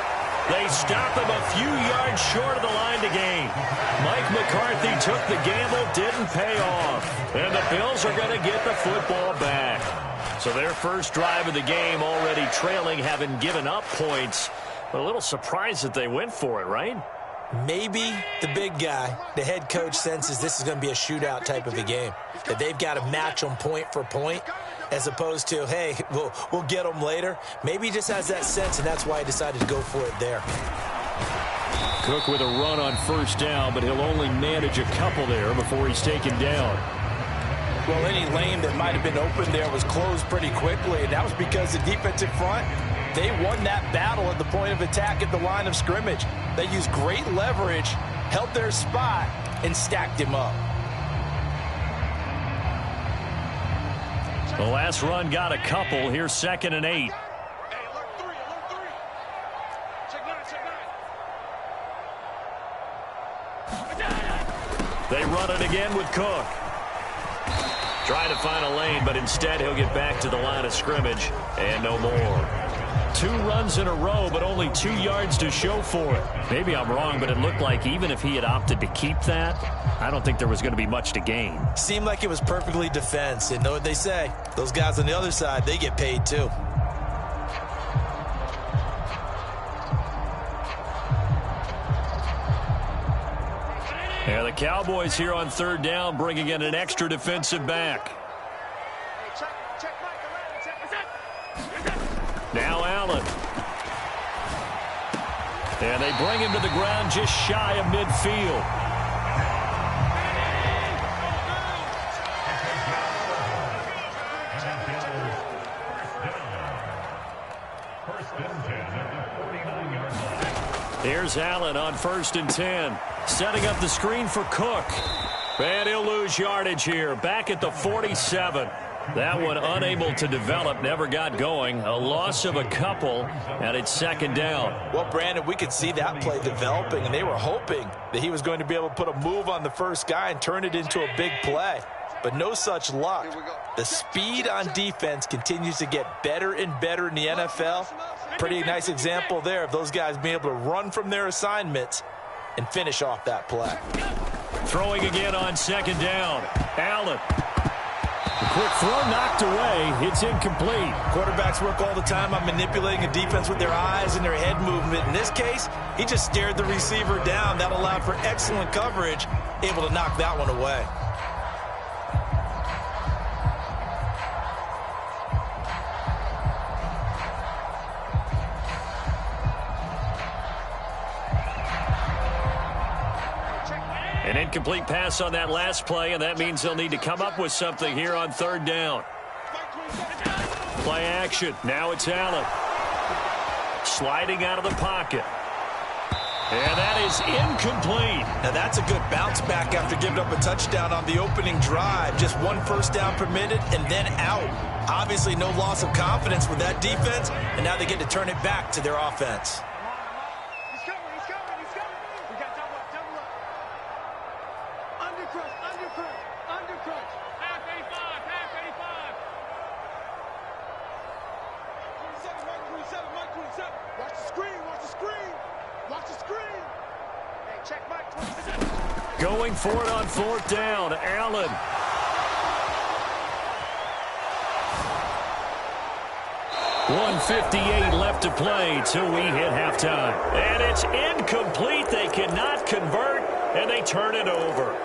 They stop him a few yards short of the line to gain. Mike McCarthy took the gamble, didn't pay off. And the Bills are going to get the football back. So their first drive of the game already trailing, having given up points. But a little surprised that they went for it, right? Maybe the big guy, the head coach, senses this is going to be a shootout type of a game. That they've got to match them point for point, as opposed to, hey, we'll get them later. Maybe he just has that sense, and that's why he decided to go for it there. Cook with a run on first down, but he'll only manage a couple there before he's taken down. Well, any lane that might have been open there was closed pretty quickly, and that was because the defensive front, they won that battle at the point of attack at the line of scrimmage. They used great leverage, held their spot, and stacked him up. The last run got a couple. Here's 2nd and 8. They run it again with Cook. Trying to find a lane, but instead he'll get back to the line of scrimmage and no more. 2 runs in a row, but only 2 yards to show for it. Maybe I'm wrong, but it looked like even if he had opted to keep that, I don't think there was going to be much to gain. Seemed like it was perfectly defense. And know what they say? Those guys on the other side, they get paid too. Yeah, the Cowboys here on third down, bringing in an extra defensive back. Now Allen. And they bring him to the ground just shy of midfield. Here's Allen on 1st and 10. Setting up the screen for Cook. And he'll lose yardage here. Back at the 47. That one unable to develop, never got going. A loss of a couple, and it's 2nd down. Well, Brandon, we could see that play developing, and they were hoping that he was going to be able to put a move on the first guy and turn it into a big play. But no such luck. The speed on defense continues to get better and better in the NFL. Pretty nice example there of those guys being able to run from their assignments and finish off that play. Throwing again on 2nd down. Allen. The quick throw knocked away. It's incomplete. Quarterbacks work all the time on manipulating a defense with their eyes and their head movement. In this case, he just stared the receiver down. That allowed for excellent coverage, able to knock that one away. An incomplete pass on that last play, and that means they'll need to come up with something here on 3rd down. Play action. Now it's Allen. Sliding out of the pocket. And that is incomplete. Now that's a good bounce back after giving up a touchdown on the opening drive. Just 1 first down permitted and then out. Obviously no loss of confidence with that defense, and now they get to turn it back to their offense. Going for it on 4th down. Allen. 1:58 left to play till we hit halftime. And it's incomplete. They cannot convert, and they turn it over.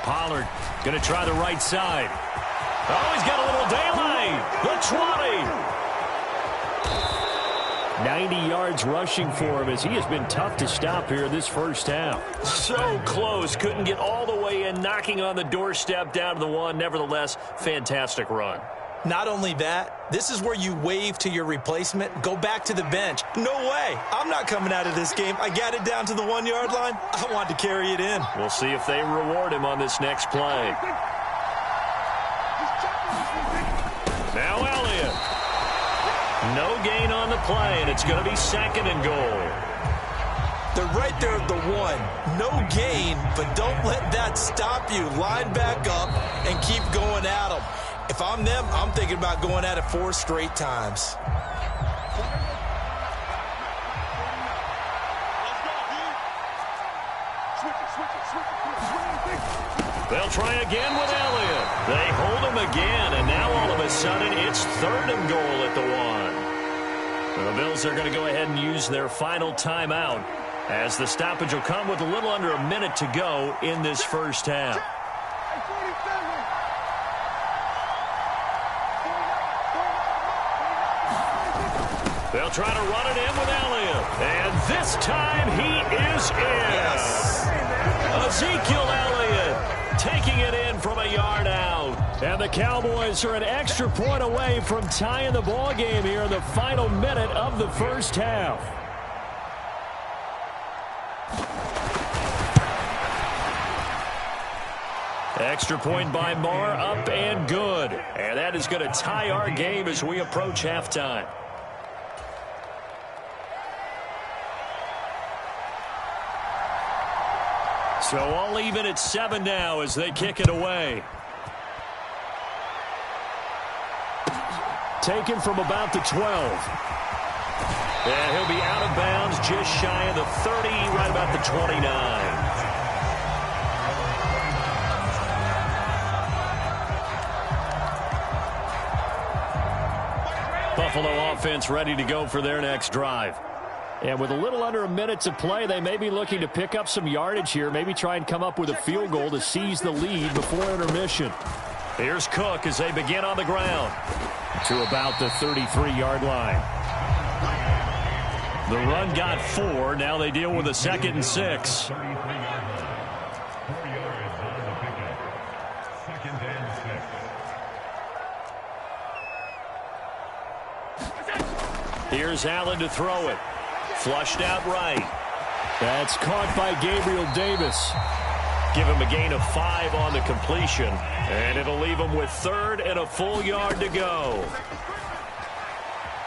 Pollard going to try the right side. Oh, he's got a little daylight. The 20. 90 yards rushing for him as he has been tough to stop here this first half. So close. Couldn't get all the way in, knocking on the doorstep down to the 1. Nevertheless, fantastic run. Not only that, this is where you wave to your replacement, go back to the bench. No way. I'm not coming out of this game. I got it down to the 1-yard line. I wanted to carry it in. We'll see if they reward him on this next play. Now Elliott. No gain on the play, and it's going to be 2nd and goal. They're right there at the 1. No gain, but don't let that stop you. Line back up and keep going at them. If I'm them, I'm thinking about going at it 4 straight times. They'll try again with Elliott. They hold him again, and now all of a sudden it's 3rd and goal at the 1. The Bills are going to go ahead and use their final timeout as the stoppage will come with a little under a minute to go in this first half. They'll try to run it in with Elliott. And this time he is in. Yes. Ezekiel Elliott taking it in from a yard out. And the Cowboys are an extra point away from tying the ball game here in the final minute of the first half. Extra point by Marr, up and good. And that is going to tie our game as we approach halftime. So all even at 7 now as they kick it away. Taken from about the 12. And he'll be out of bounds just shy of the 30, right about the 29. Buffalo offense ready to go for their next drive. And with a little under a minute to play, they may be looking to pick up some yardage here, maybe try and come up with a field goal to seize the lead before intermission. Here's Cook as they begin on the ground to about the 33-yard line. The run got 4. Now they deal with a 2nd and 6. Here's Allen to throw it. Flushed out right. That's caught by Gabriel Davis. Give him a gain of 5 on the completion. And it'll leave him with 3rd and a full yard to go.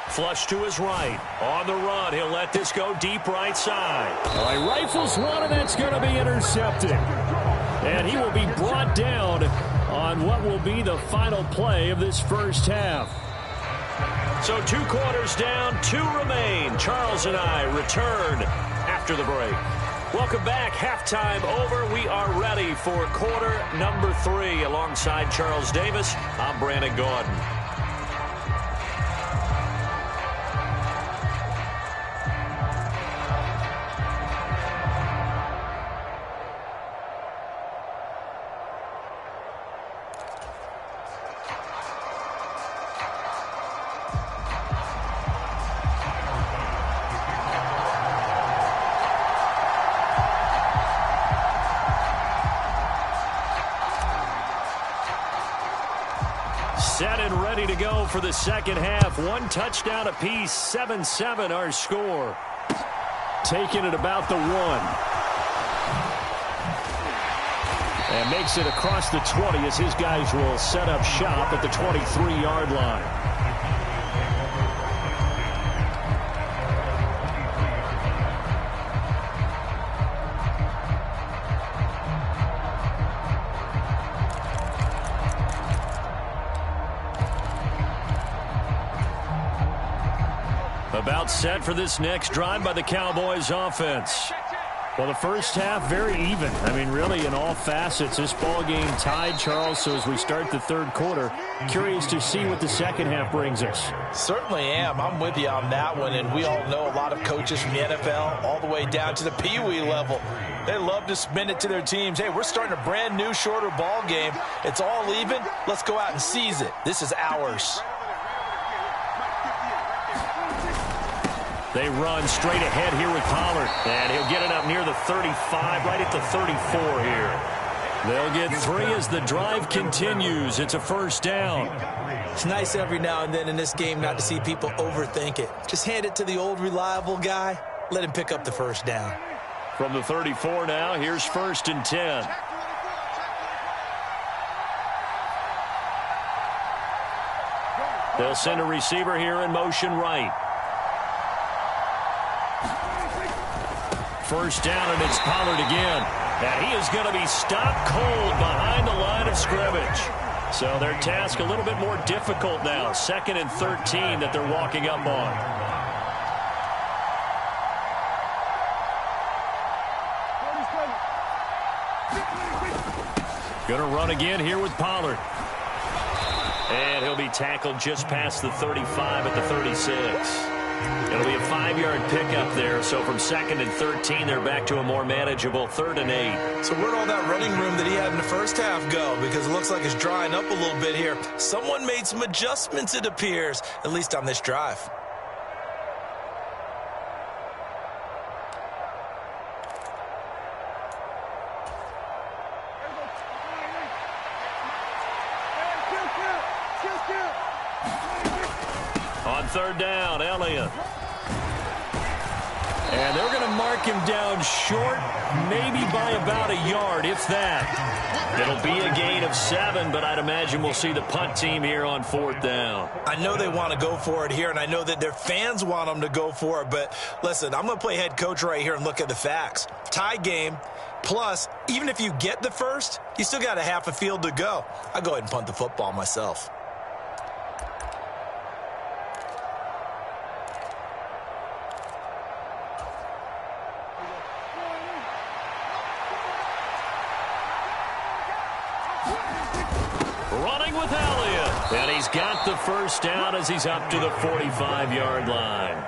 Flush to his right. On the run, he'll let this go deep right side. All right, rifles one, and that's going to be intercepted. And he will be brought down on what will be the final play of this first half. So 2 quarters down, 2 remain. Charles and I return after the break. Welcome back. Halftime over. We are ready for quarter number 3. Alongside Charles Davis, I'm Brandon Gordon. Set and ready to go for the second half. 1 touchdown apiece, 7-7 our score. Taking it about the 1. And makes it across the 20 as his guys will set up shop at the 23-yard line. About set for this next drive by the Cowboys offense. Well, the first half, very even. I mean, really, in all facets, this ball game tied, Charles. So as we start the third quarter, curious to see what the second half brings us. Certainly am. I'm with you on that one. And we all know a lot of coaches from the NFL all the way down to the Pee-wee level. They love to spin it to their teams. Hey, we're starting a brand new, shorter ball game. It's all even. Let's go out and seize it. This is ours. They run straight ahead here with Pollard. And he'll get it up near the 35, right at the 34 here. They'll get 3 as the drive continues. It's a first down. It's nice every now and then in this game not to see people overthink it. Just hand it to the old reliable guy. Let him pick up the first down. From the 34 now, here's 1st and 10. They'll send a receiver here in motion right. First down, and it's Pollard again. And he is going to be stopped cold behind the line of scrimmage. So their task a little bit more difficult now. 2nd and 13 that they're walking up on. Going to run again here with Pollard. And he'll be tackled just past the 35 at the 36. It'll be a 5-yard pickup there. So from 2nd and 13, they're back to a more manageable 3rd and 8. So where'd all that running room that he had in the first half go? Because it looks like it's drying up a little bit here. Someone made some adjustments, it appears, at least on this drive. On 3rd down, Elliott. And they're going to mark him down short, maybe by about a yard, if that. It'll be a gain of 7, but I'd imagine we'll see the punt team here on 4th down. I know they want to go for it here, and I know that their fans want them to go for it, but listen, I'm going to play head coach right here and look at the facts. Tie game, plus, even if you get the first, you still got a half a field to go. I'll go ahead and punt the football myself. Running with Elliott. And he's got the first down as he's up to the 45-yard line.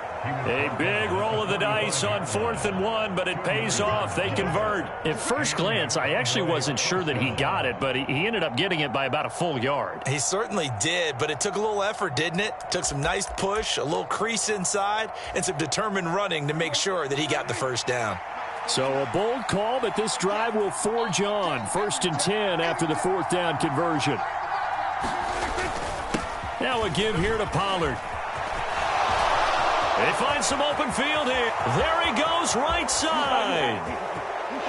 A big roll of the dice on 4th and 1, but it pays off. They convert. At first glance, I actually wasn't sure that he got it, but he ended up getting it by about a full yard. He certainly did, but it took a little effort, didn't it? Took some nice push, a little crease inside, and some determined running to make sure that he got the first down. So a bold call, but this drive will forge on. 1st and 10 after the 4th down conversion. Now a give here to Pollard. They find some open field here. There he goes, right side.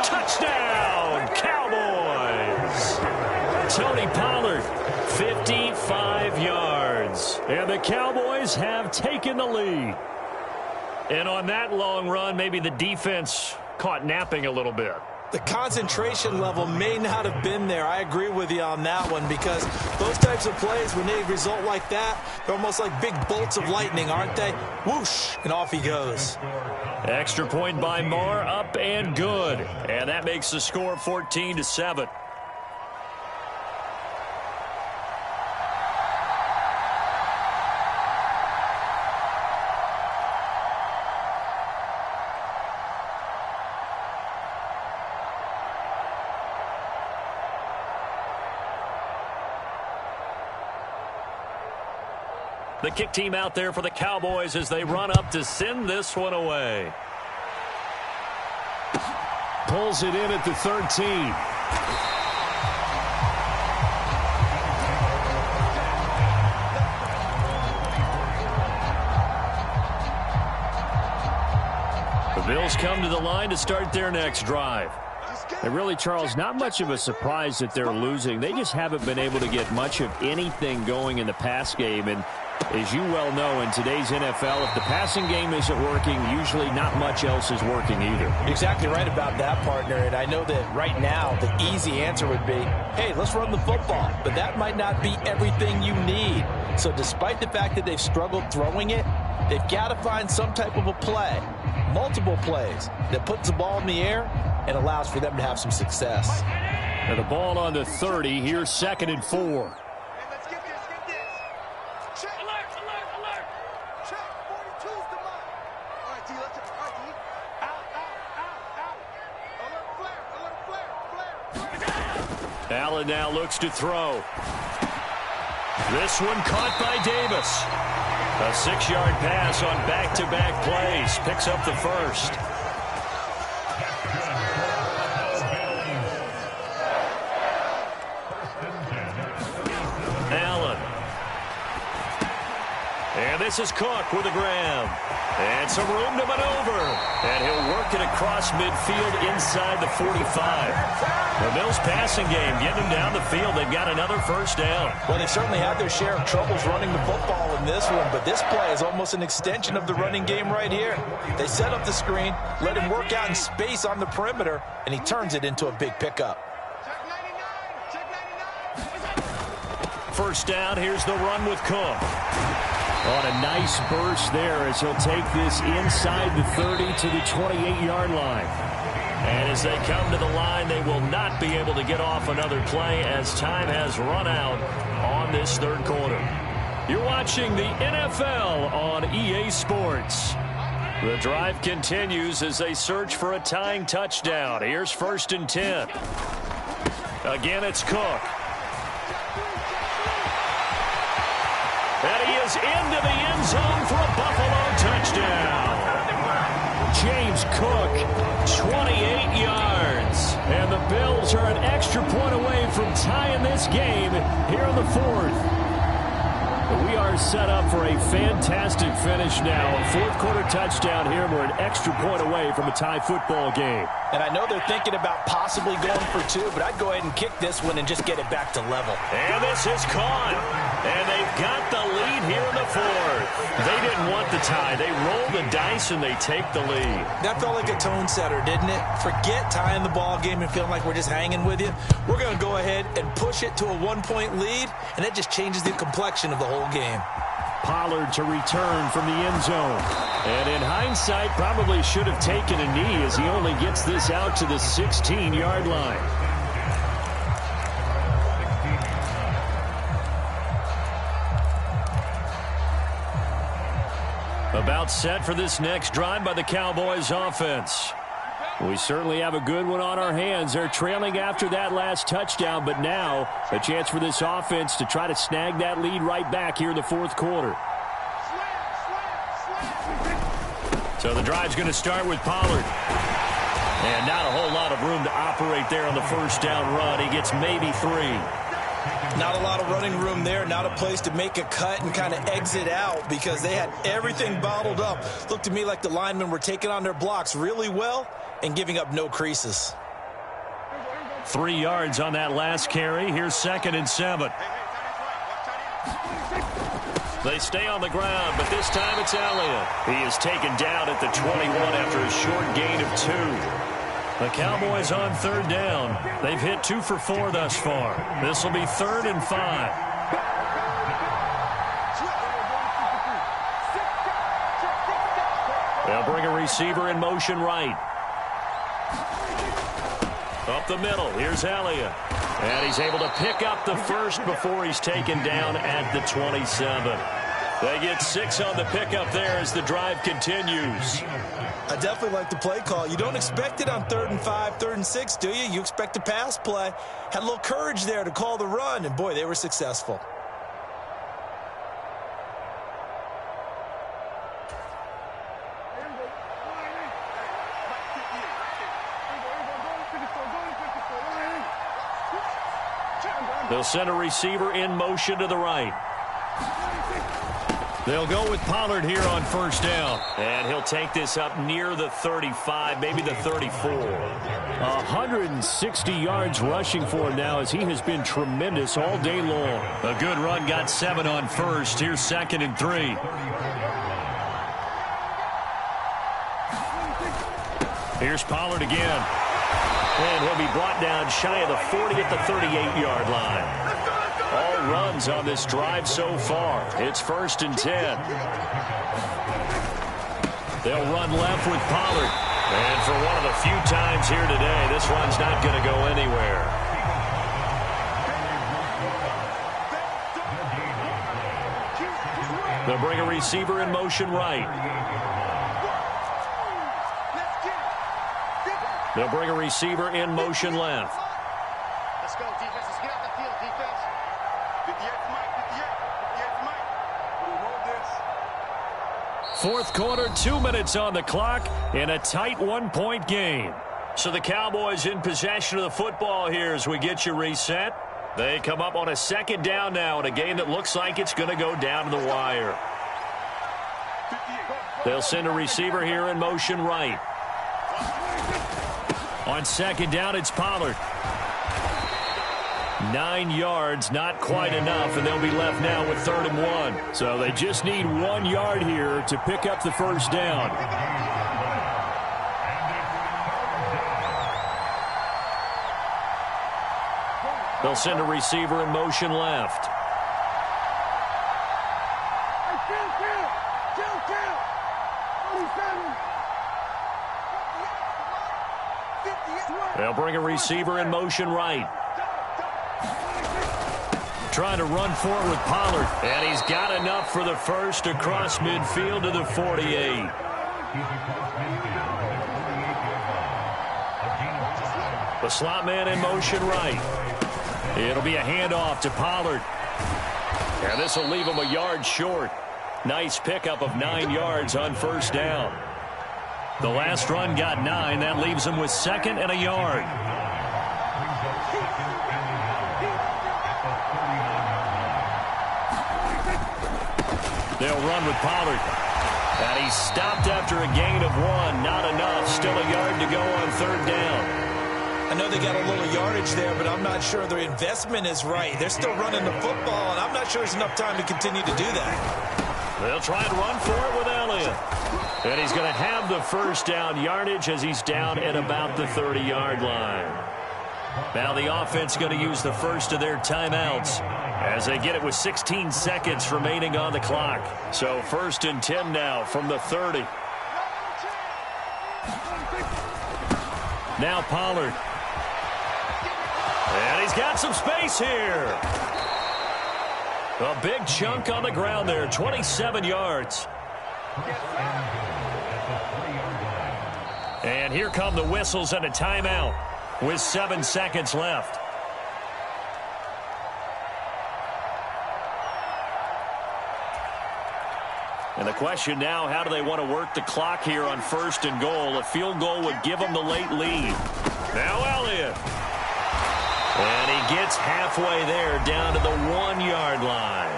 Touchdown, Cowboys. Tony Pollard, 55 yards. And the Cowboys have taken the lead. And on that long run, maybe the defense caught napping a little bit. The concentration level may not have been there. I agree with you on that one, because those types of plays, when they result like that, they're almost like big bolts of lightning, aren't they? Whoosh, and off he goes. Extra point by Marr, up and good. And that makes the score 14-7. The kick team out there for the Cowboys as they run up to send this one away. Pulls it in at the 13. The Bills come to the line to start their next drive. And really, Charles, not much of a surprise that they're losing. They just haven't been able to get much of anything going in the pass game. And as you well know, in today's NFL, if the passing game isn't working, usually not much else is working either. You're exactly right about that, partner. And I know that right now the easy answer would be, hey, let's run the football. But that might not be everything you need. So despite the fact that they've struggled throwing it, They've got to find some type of a play, multiple plays, that puts the ball in the air and allows for them to have some success. And the ball on the 30. Here's 2nd and 4. Let's get this. Check. Alert. Check. 42's the mark. All right, D, let's check. All right, D. Out. Alert flare. Allen now looks to throw. This one caught by Davis. A 6-yard pass on back-to-back plays. Picks up the first. Allen. And this is Cook with a grab. And some room to maneuver. And he'll work it across midfield inside the 45. The Bills passing game getting them down the field. They've got another first down. Well, they certainly had their share of troubles running the football in this one, but this play is almost an extension of the running game right here. They set up the screen, let him work out in space on the perimeter, and he turns it into a big pickup. First down, here's the run with Cook. On a nice burst there as he'll take this inside the 30 to the 28-yard line. And as they come to the line, they will not be able to get off another play as time has run out on this third quarter. You're watching the NFL on EA Sports. The drive continues as they search for a tying touchdown. Here's 1st and 10. Again, it's Cook. And he is into the end zone for a Buffalo touchdown. James Cook, 28 yards. And the Bills are an extra point away from tying this game here in the 4th. We are set up for a fantastic finish now. A 4th quarter touchdown here. We're an extra point away from a tie football game. And I know they're thinking about possibly going for 2, but I'd go ahead and kick this one and just get it back to level. And this is caught. And they've got the lead here in the 4th. They didn't want the tie. They rolled the dice and they take the lead. That felt like a tone setter, didn't it? Forget tying the ball game and feeling like we're just hanging with you. We're going to go ahead and push it to a 1-point lead, and that just changes the complexion of the whole game. Pollard to return from the end zone. And in hindsight, probably should have taken a knee as he only gets this out to the 16-yard line. About set for this next drive by the Cowboys offense. We certainly have a good one on our hands. They're trailing after that last touchdown, but now a chance for this offense to try to snag that lead right back here in the 4th quarter. So the drive's going to start with Pollard. And not a whole lot of room to operate there on the first down run. He gets maybe 3. Not a lot of running room there, not a place to make a cut and kind of exit out because they had everything bottled up. Looked to me like the linemen were taking on their blocks really well and giving up no creases. 3 yards on that last carry. Here's 2nd and 7. They stay on the ground, but this time it's Elliott. He is taken down at the 21 after a short gain of 2. The Cowboys on 3rd down. They've hit 2 for 4 thus far. This will be 3rd and 5. They'll bring a receiver in motion right. Up the middle, here's Elliott. And he's able to pick up the first before he's taken down at the 27. They get 6 on the pickup there as the drive continues. I definitely like the play call. You don't expect it on 3rd and 5, 3rd and 6, do you? You expect a pass play. Had a little courage there to call the run, and boy, they were successful. They'll send a receiver in motion to the right. They'll go with Pollard here on 1st down. And he'll take this up near the 35, maybe the 34. 160 yards rushing for him now as he has been tremendous all day long. A good run, got 7 on 1st. Here's 2nd and 3. Here's Pollard again. And he'll be brought down shy of the 40 at the 38-yard line. All runs on this drive so far. It's 1st and 10. They'll run left with Pollard. And for one of the few times here today, this run's not going to go anywhere. They'll bring a receiver in motion right. They'll bring a receiver in motion left. Let's go, defense. Let's get out the field, defense. 58's Mike, 58's Mike. We'll hold this. Fourth quarter, 2 minutes on the clock in a tight 1-point game. So the Cowboys in possession of the football here as we get you reset. They come up on a 2nd down now in a game that looks like it's going to go down to the wire. They'll send a receiver here in motion right. On 2nd down, it's Pollard. 9 yards, not quite enough, and they'll be left now with 3rd and 1. So they just need 1 yard here to pick up the 1st down. They'll send a receiver in motion left. They'll bring a receiver in motion right. Trying to run for it with Pollard. And he's got enough for the first across midfield to the 48. The slot man in motion right. It'll be a handoff to Pollard. And this will leave him a yard short. Nice pickup of 9 yards on 1st down. The last run got 9. That leaves him with 2nd and a yard. They'll run with Pollard. And he's stopped after a gain of 1. Not enough. Still a yard to go on 3rd down. I know they got a little yardage there, but I'm not sure their investment is right. They're still running the football, and I'm not sure there's enough time to continue to do that. They'll try and run for it with Elliott. And he's going to have the 1st down yardage as he's down at about the 30-yard line. Now the offense going to use the first of their timeouts as they get it with 16 seconds remaining on the clock. So 1st and 10 now from the 30. Now Pollard. And he's got some space here. A big chunk on the ground there, 27 yards. And here come the whistles and a timeout with 7 seconds left. And the question now, how do they want to work the clock here on 1st and goal? A field goal would give them the late lead. Now Elliott. And he gets halfway there down to the 1-yard line.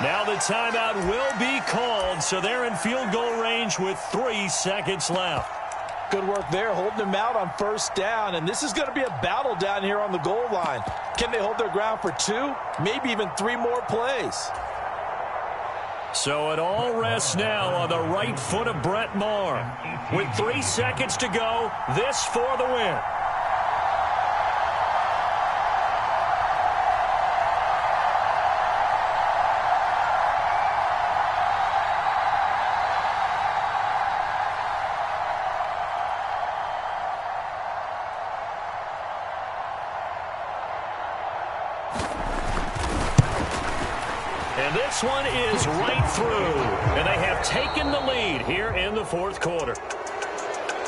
Now the timeout will be called, so they're in field goal range with 3 seconds left. Good work there, holding them out on 1st down, and this is going to be a battle down here on the goal line. Can they hold their ground for 2, maybe even 3 more plays? So it all rests now on the right foot of Brett Maher. With 3 seconds to go, this for the win. And this one is right through. And they have taken the lead here in the 4th quarter.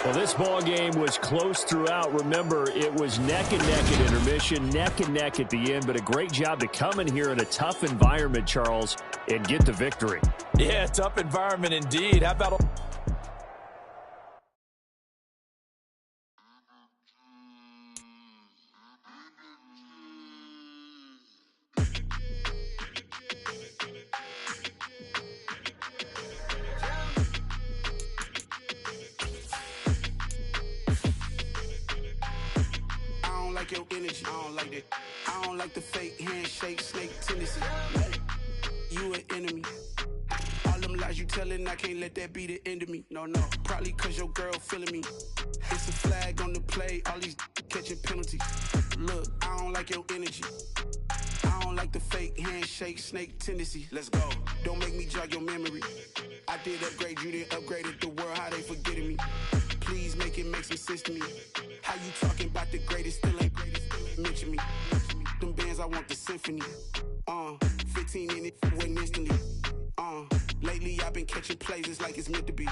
Well, this ball game was close throughout. Remember, it was neck and neck at intermission, neck and neck at the end. But a great job to come in here in a tough environment, Charles, and get the victory. Yeah, tough environment indeed. How about... Your energy, I don't like that. I don't like the fake handshake, snake tendency. You an enemy. All them lies you telling, I can't let that be the end of me. No, probably cause your girl feeling me. It's a flag on the play, all these catching penalties. Look, I don't like your energy. I don't like like the fake handshake, snake tendency. Let's go. Don't make me jog your memory. I did upgrade, you didn't upgraded the world, how they forgetting me. Please make it make some sense to me. How you talking about the greatest, still ain't greatest, mention me. Them bands, I want the symphony. 15 in it, went instantly. Lately I've been catching plays, it's like it's meant to be.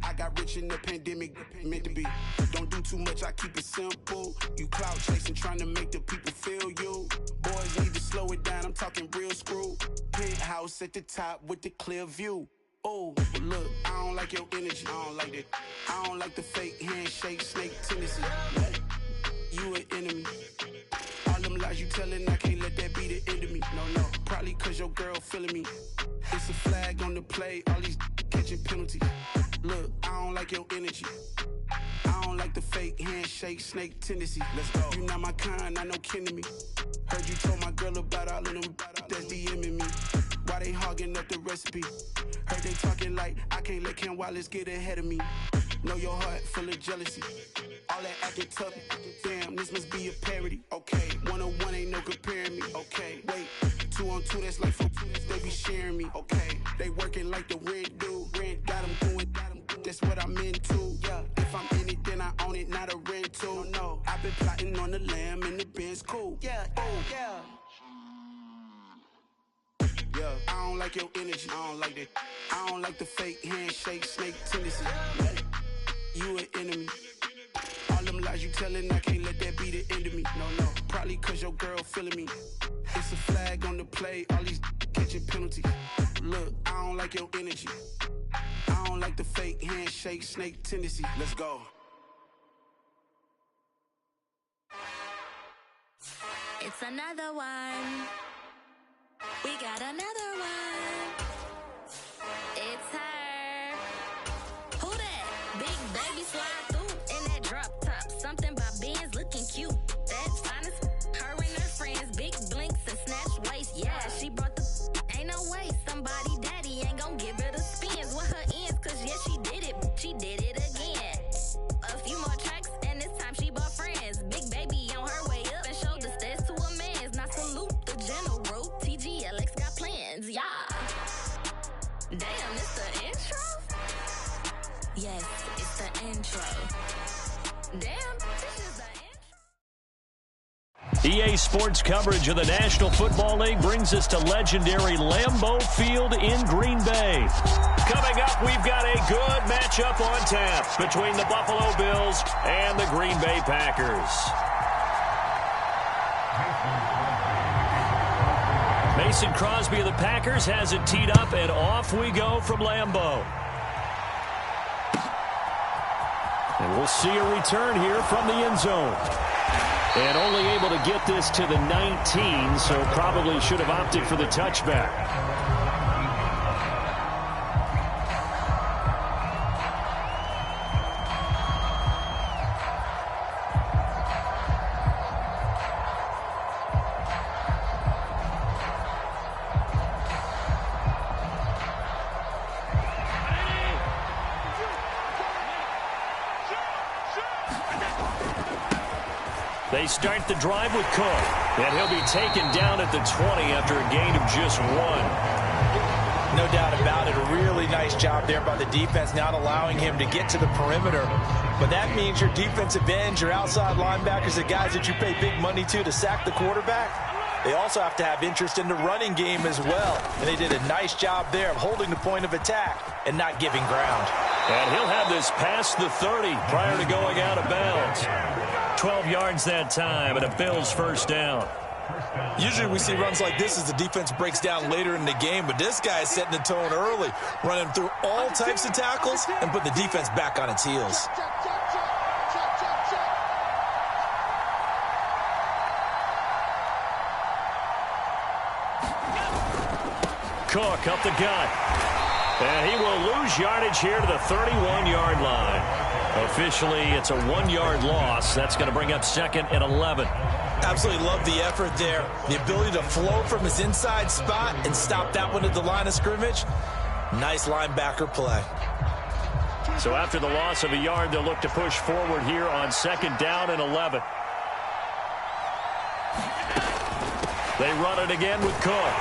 I got rich in the pandemic, meant to be. Don't do too much, I keep it simple. You clout chasing, trying to make the people feel you. Boys need to slow it down, I'm talking real screw. Penthouse at the top with the clear view. Oh, look, I don't like your energy, I don't like that. I don't like the fake handshake, snake tendency. You an enemy. All them lies you telling, I can't let that be the end of me. No, probably cause your girl feeling me. It's a flag on the play, all these catching penalties. Look, I don't like your energy. I don't like the fake handshake, snake tendency. Let's go. You not my kind, I know kin to me. Heard you told my girl about all of them that's DMing me. Why they hogging up the recipe? Heard they talking like I can't let Ken Wallace get ahead of me. Know your heart full of jealousy. All that acting tough, damn, this must be a parody. Okay, 1-on-1 ain't no comparing me. Okay, wait, 2-on-2, that's like 4, they be sharing me. Okay, they working like the rent do. Rent got them going, that's what I'm into. Yeah, if I'm in it, then I own it, not a rental. No, I've been plotting on the lamb and the Benz cool. Yeah, yeah. Yeah, I don't like your energy, I don't like that. I don't like the fake handshake, snake tendency. You an enemy. All them lies you telling, I can't let that be the end of me. No, probably cause your girl feeling me. It's a flag on the play, all these catching penalties. Look, I don't like your energy. I don't like the fake handshake, snake tendency. Let's go. It's another one. We got another one. It's her. Who that? Big baby slide through in that drop top. Something by Benz looking cute. That's honest. Her and her friends, big blinks and snatch waist. Yeah, she brought the. Ain't no way somebody daddy ain't gon' give her the spins with her ends. Cause yeah, she did it. She did it again. A few more tracks and this time she bought friends. Big baby on her way up and showed the stairs to a man's. Now salute the general. TGLX got plans, yeah. Damn, it's the intro? Yes, it's the intro. Damn, this is the intro. EA Sports coverage of the National Football League brings us to legendary Lambeau Field in Green Bay. Coming up, we've got a good matchup on tap between the Buffalo Bills and the Green Bay Packers. Mason Crosby of the Packers has it teed up, and off we go from Lambeau. And we'll see a return here from the end zone. And only able to get this to the 19, so probably should have opted for the touchback. They start the drive with Cook, and he'll be taken down at the 20 after a gain of just 1. No doubt about it. A really nice job there by the defense, not allowing him to get to the perimeter. But that means your defensive ends, your outside linebackers, the guys that you pay big money to sack the quarterback, they also have to have interest in the running game as well. And they did a nice job there of holding the point of attack and not giving ground. And he'll have this past the 30 prior to going out of bounds. 12 yards that time, and a Bills first down. Usually we see runs like this as the defense breaks down later in the game, but this guy is setting the tone early, running through all types of tackles and put the defense back on its heels. Cook up the gut. And he will lose yardage here to the 31-yard line. Officially, it's a 1-yard loss. That's going to bring up 2nd and 11. Absolutely love the effort there. The ability to flow from his inside spot and stop that one at the line of scrimmage. Nice linebacker play. So after the loss of a yard, they'll look to push forward here on 2nd down and 11. They run it again with Cook.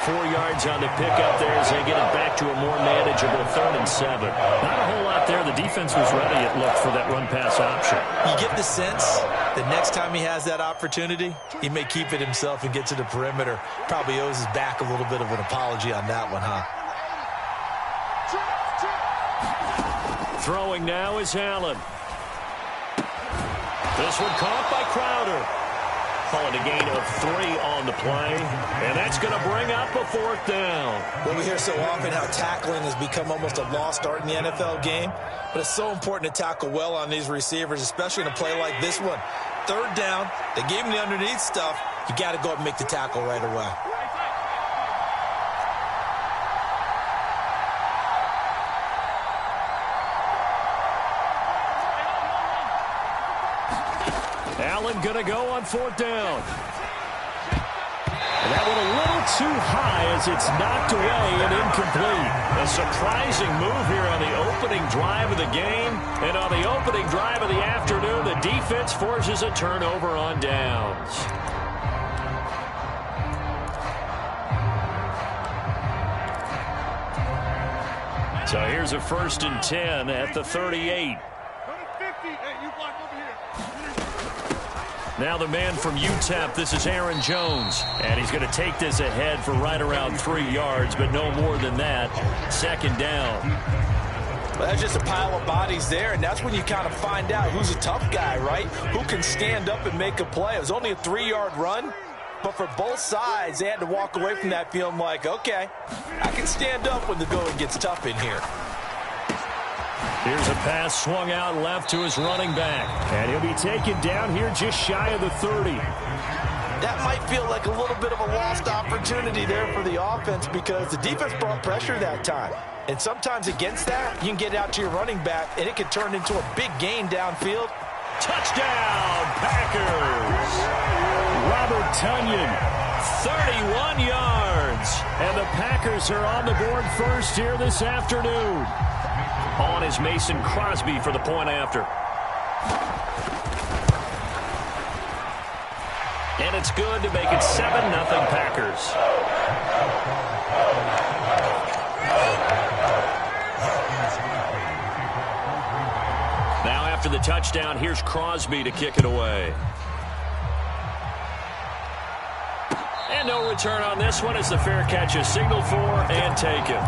4 yards on the pickup there as they get it back to a more manageable 3rd and 7. Not a whole lot there. The defense was ready, it looked, for that run-pass option. You get the sense that next time he has that opportunity, he may keep it himself and get to the perimeter. Probably owes his back a little bit of an apology on that one, huh? Throwing now is Allen. This one caught by Crowder. Call it a gain of 3 on the play, and that's going to bring up a 4th down. Well, we hear so often how tackling has become almost a lost art in the NFL game, but it's so important to tackle well on these receivers, especially in a play like this one. 3rd down, they gave him the underneath stuff. You got to go up and make the tackle right away. Allen going to go on 4th down. And that one a little too high as it's knocked away and incomplete. A surprising move here on the opening drive of the game. And on the opening drive of the afternoon, the defense forces a turnover on downs. So here's a 1st and 10 at the 38. Now the man from UTEP, this is Aaron Jones. And he's going to take this ahead for right around 3 yards, but no more than that. 2nd down. Well, that's just a pile of bodies there, and that's when you kind of find out who's a tough guy, right? Who can stand up and make a play. It was only a 3-yard run, but for both sides, they had to walk away from that feeling like, okay, I can stand up when the going gets tough in here. Here's a pass swung out left to his running back. And he'll be taken down here just shy of the 30. That might feel like a little bit of a lost opportunity there for the offense because the defense brought pressure that time. And sometimes against that, you can get out to your running back, and it can turn into a big gain downfield. Touchdown, Packers! Robert Tonyan, 31 yards. And the Packers are on the board first here this afternoon. On is Mason Crosby for the point after. And it's good to make it 7-0 Packers. Now after the touchdown, here's Crosby to kick it away. And no return on this one as the fair catch is signaled for and taken.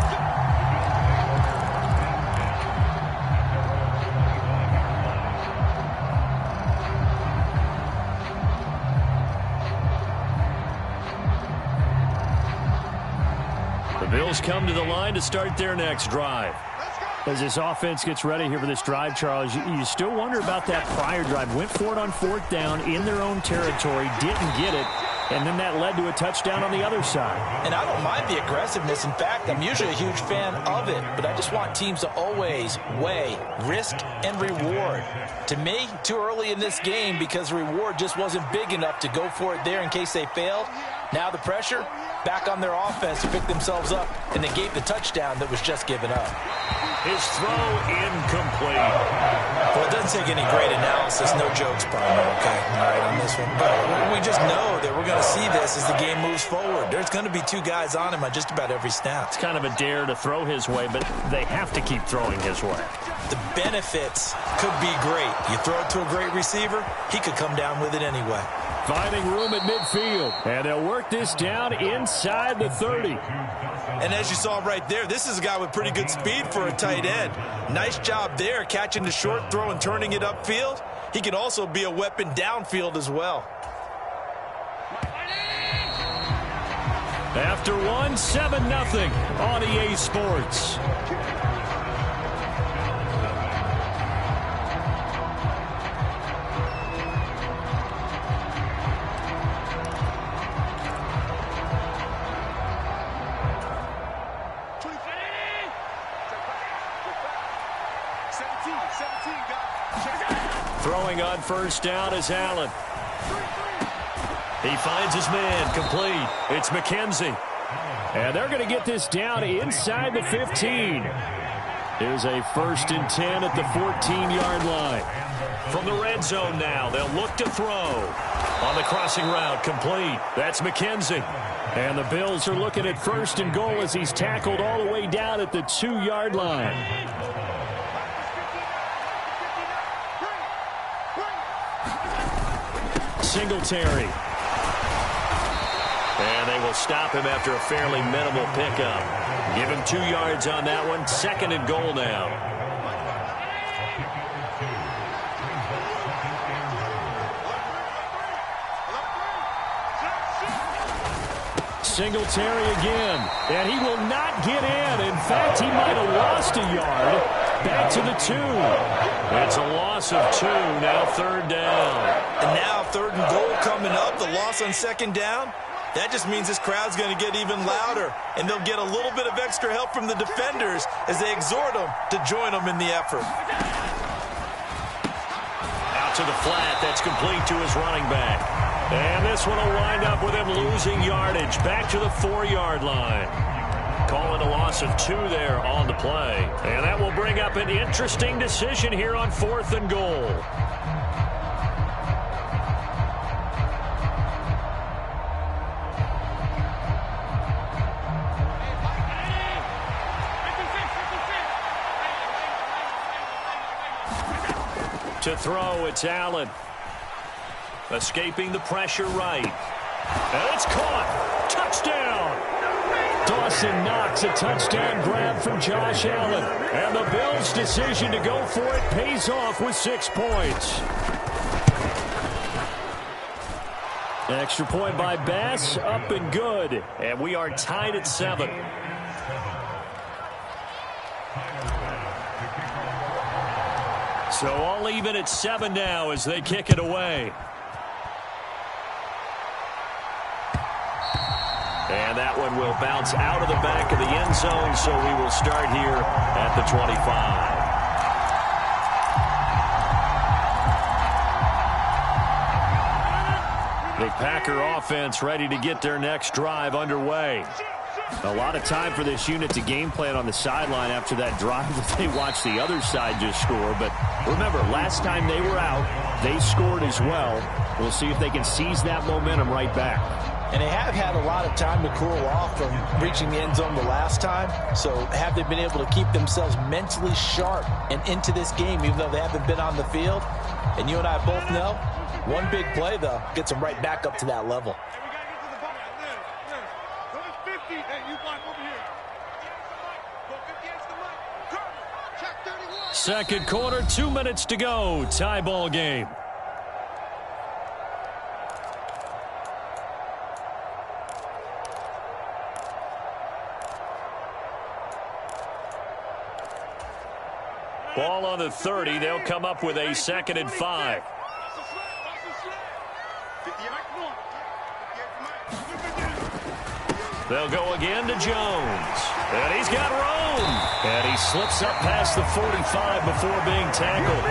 Bills come to the line to start their next drive. As this offense gets ready here for this drive, Charles, you still wonder about that prior drive. Went for it on 4th down in their own territory, didn't get it, and then that led to a touchdown on the other side. And I don't mind the aggressiveness. In fact, I'm usually a huge fan of it, but I just want teams to always weigh risk and reward. To me, too early in this game because the reward just wasn't big enough to go for it there in case they failed. Now the pressure back on their offense to pick themselves up, and they gave the touchdown that was just given up. His throw incomplete. Well, it doesn't take any great analysis. No jokes, partner, okay? All right, on this one. But we just know that we're going to see this as the game moves forward. There's going to be 2 guys on him on just about every snap. It's kind of a dare to throw his way, but they have to keep throwing his way. The benefits could be great. You throw it to a great receiver, he could come down with it anyway. Finding room at midfield. And they'll work this down inside the 30. And as you saw right there, this is a guy with pretty good speed for a tight end. Nice job there, catching the short throw and turning it upfield. He can also be a weapon downfield as well. After one, 7-0 on EA Sports. Throwing on 1st down is Allen. He finds his man, complete. It's McKenzie. And they're going to get this down inside the 15. Here's a 1st and 10 at the 14-yard line. From the red zone now, they'll look to throw. On the crossing route, complete. That's McKenzie. And the Bills are looking at 1st and goal as he's tackled all the way down at the 2-yard line. Singletary. And they will stop him after a fairly minimal pickup. Give him 2 yards on that one. 2nd and goal now. Singletary again, and he will not get in. In fact, he might have lost a yard. Back to the 2. It's a loss of 2, now 3rd down. And now 3rd and goal coming up, the loss on 2nd down. That just means this crowd's going to get even louder, and they'll get a little bit of extra help from the defenders as they exhort them to join them in the effort. Out to the flat, that's complete to his running back. And this one will wind up with him losing yardage. Back to the 4-yard line. Calling a loss of 2 there on the play. And that will bring up an interesting decision here on 4th and goal. To throw, it's Allen. Escaping the pressure right. And it's caught. Touchdown. Dawson Knox, a touchdown grab from Josh Allen. And the Bills' decision to go for it pays off with 6 points. Extra point by Bass, up and good. And we are tied at 7. So all even at 7 now as they kick it away. And that one will bounce out of the back of the end zone, so we will start here at the 25. The Packer offense ready to get their next drive underway. A lot of time for this unit to game plan on the sideline after that drive that they watched the other side just score. But remember, last time they were out, they scored as well. We'll see if they can seize that momentum right back. And they have had a lot of time to cool off from reaching the end zone the last time. So have they been able to keep themselves mentally sharp and into this game, even though they haven't been on the field? And you and I both know, one big play, though, gets them right back up to that level. Second quarter, 2 minutes to go. Tie ball game. Ball on the 30. They'll come up with a 2nd and 5. They'll go again to Jones. And he's got room. And he slips up past the 45 before being tackled.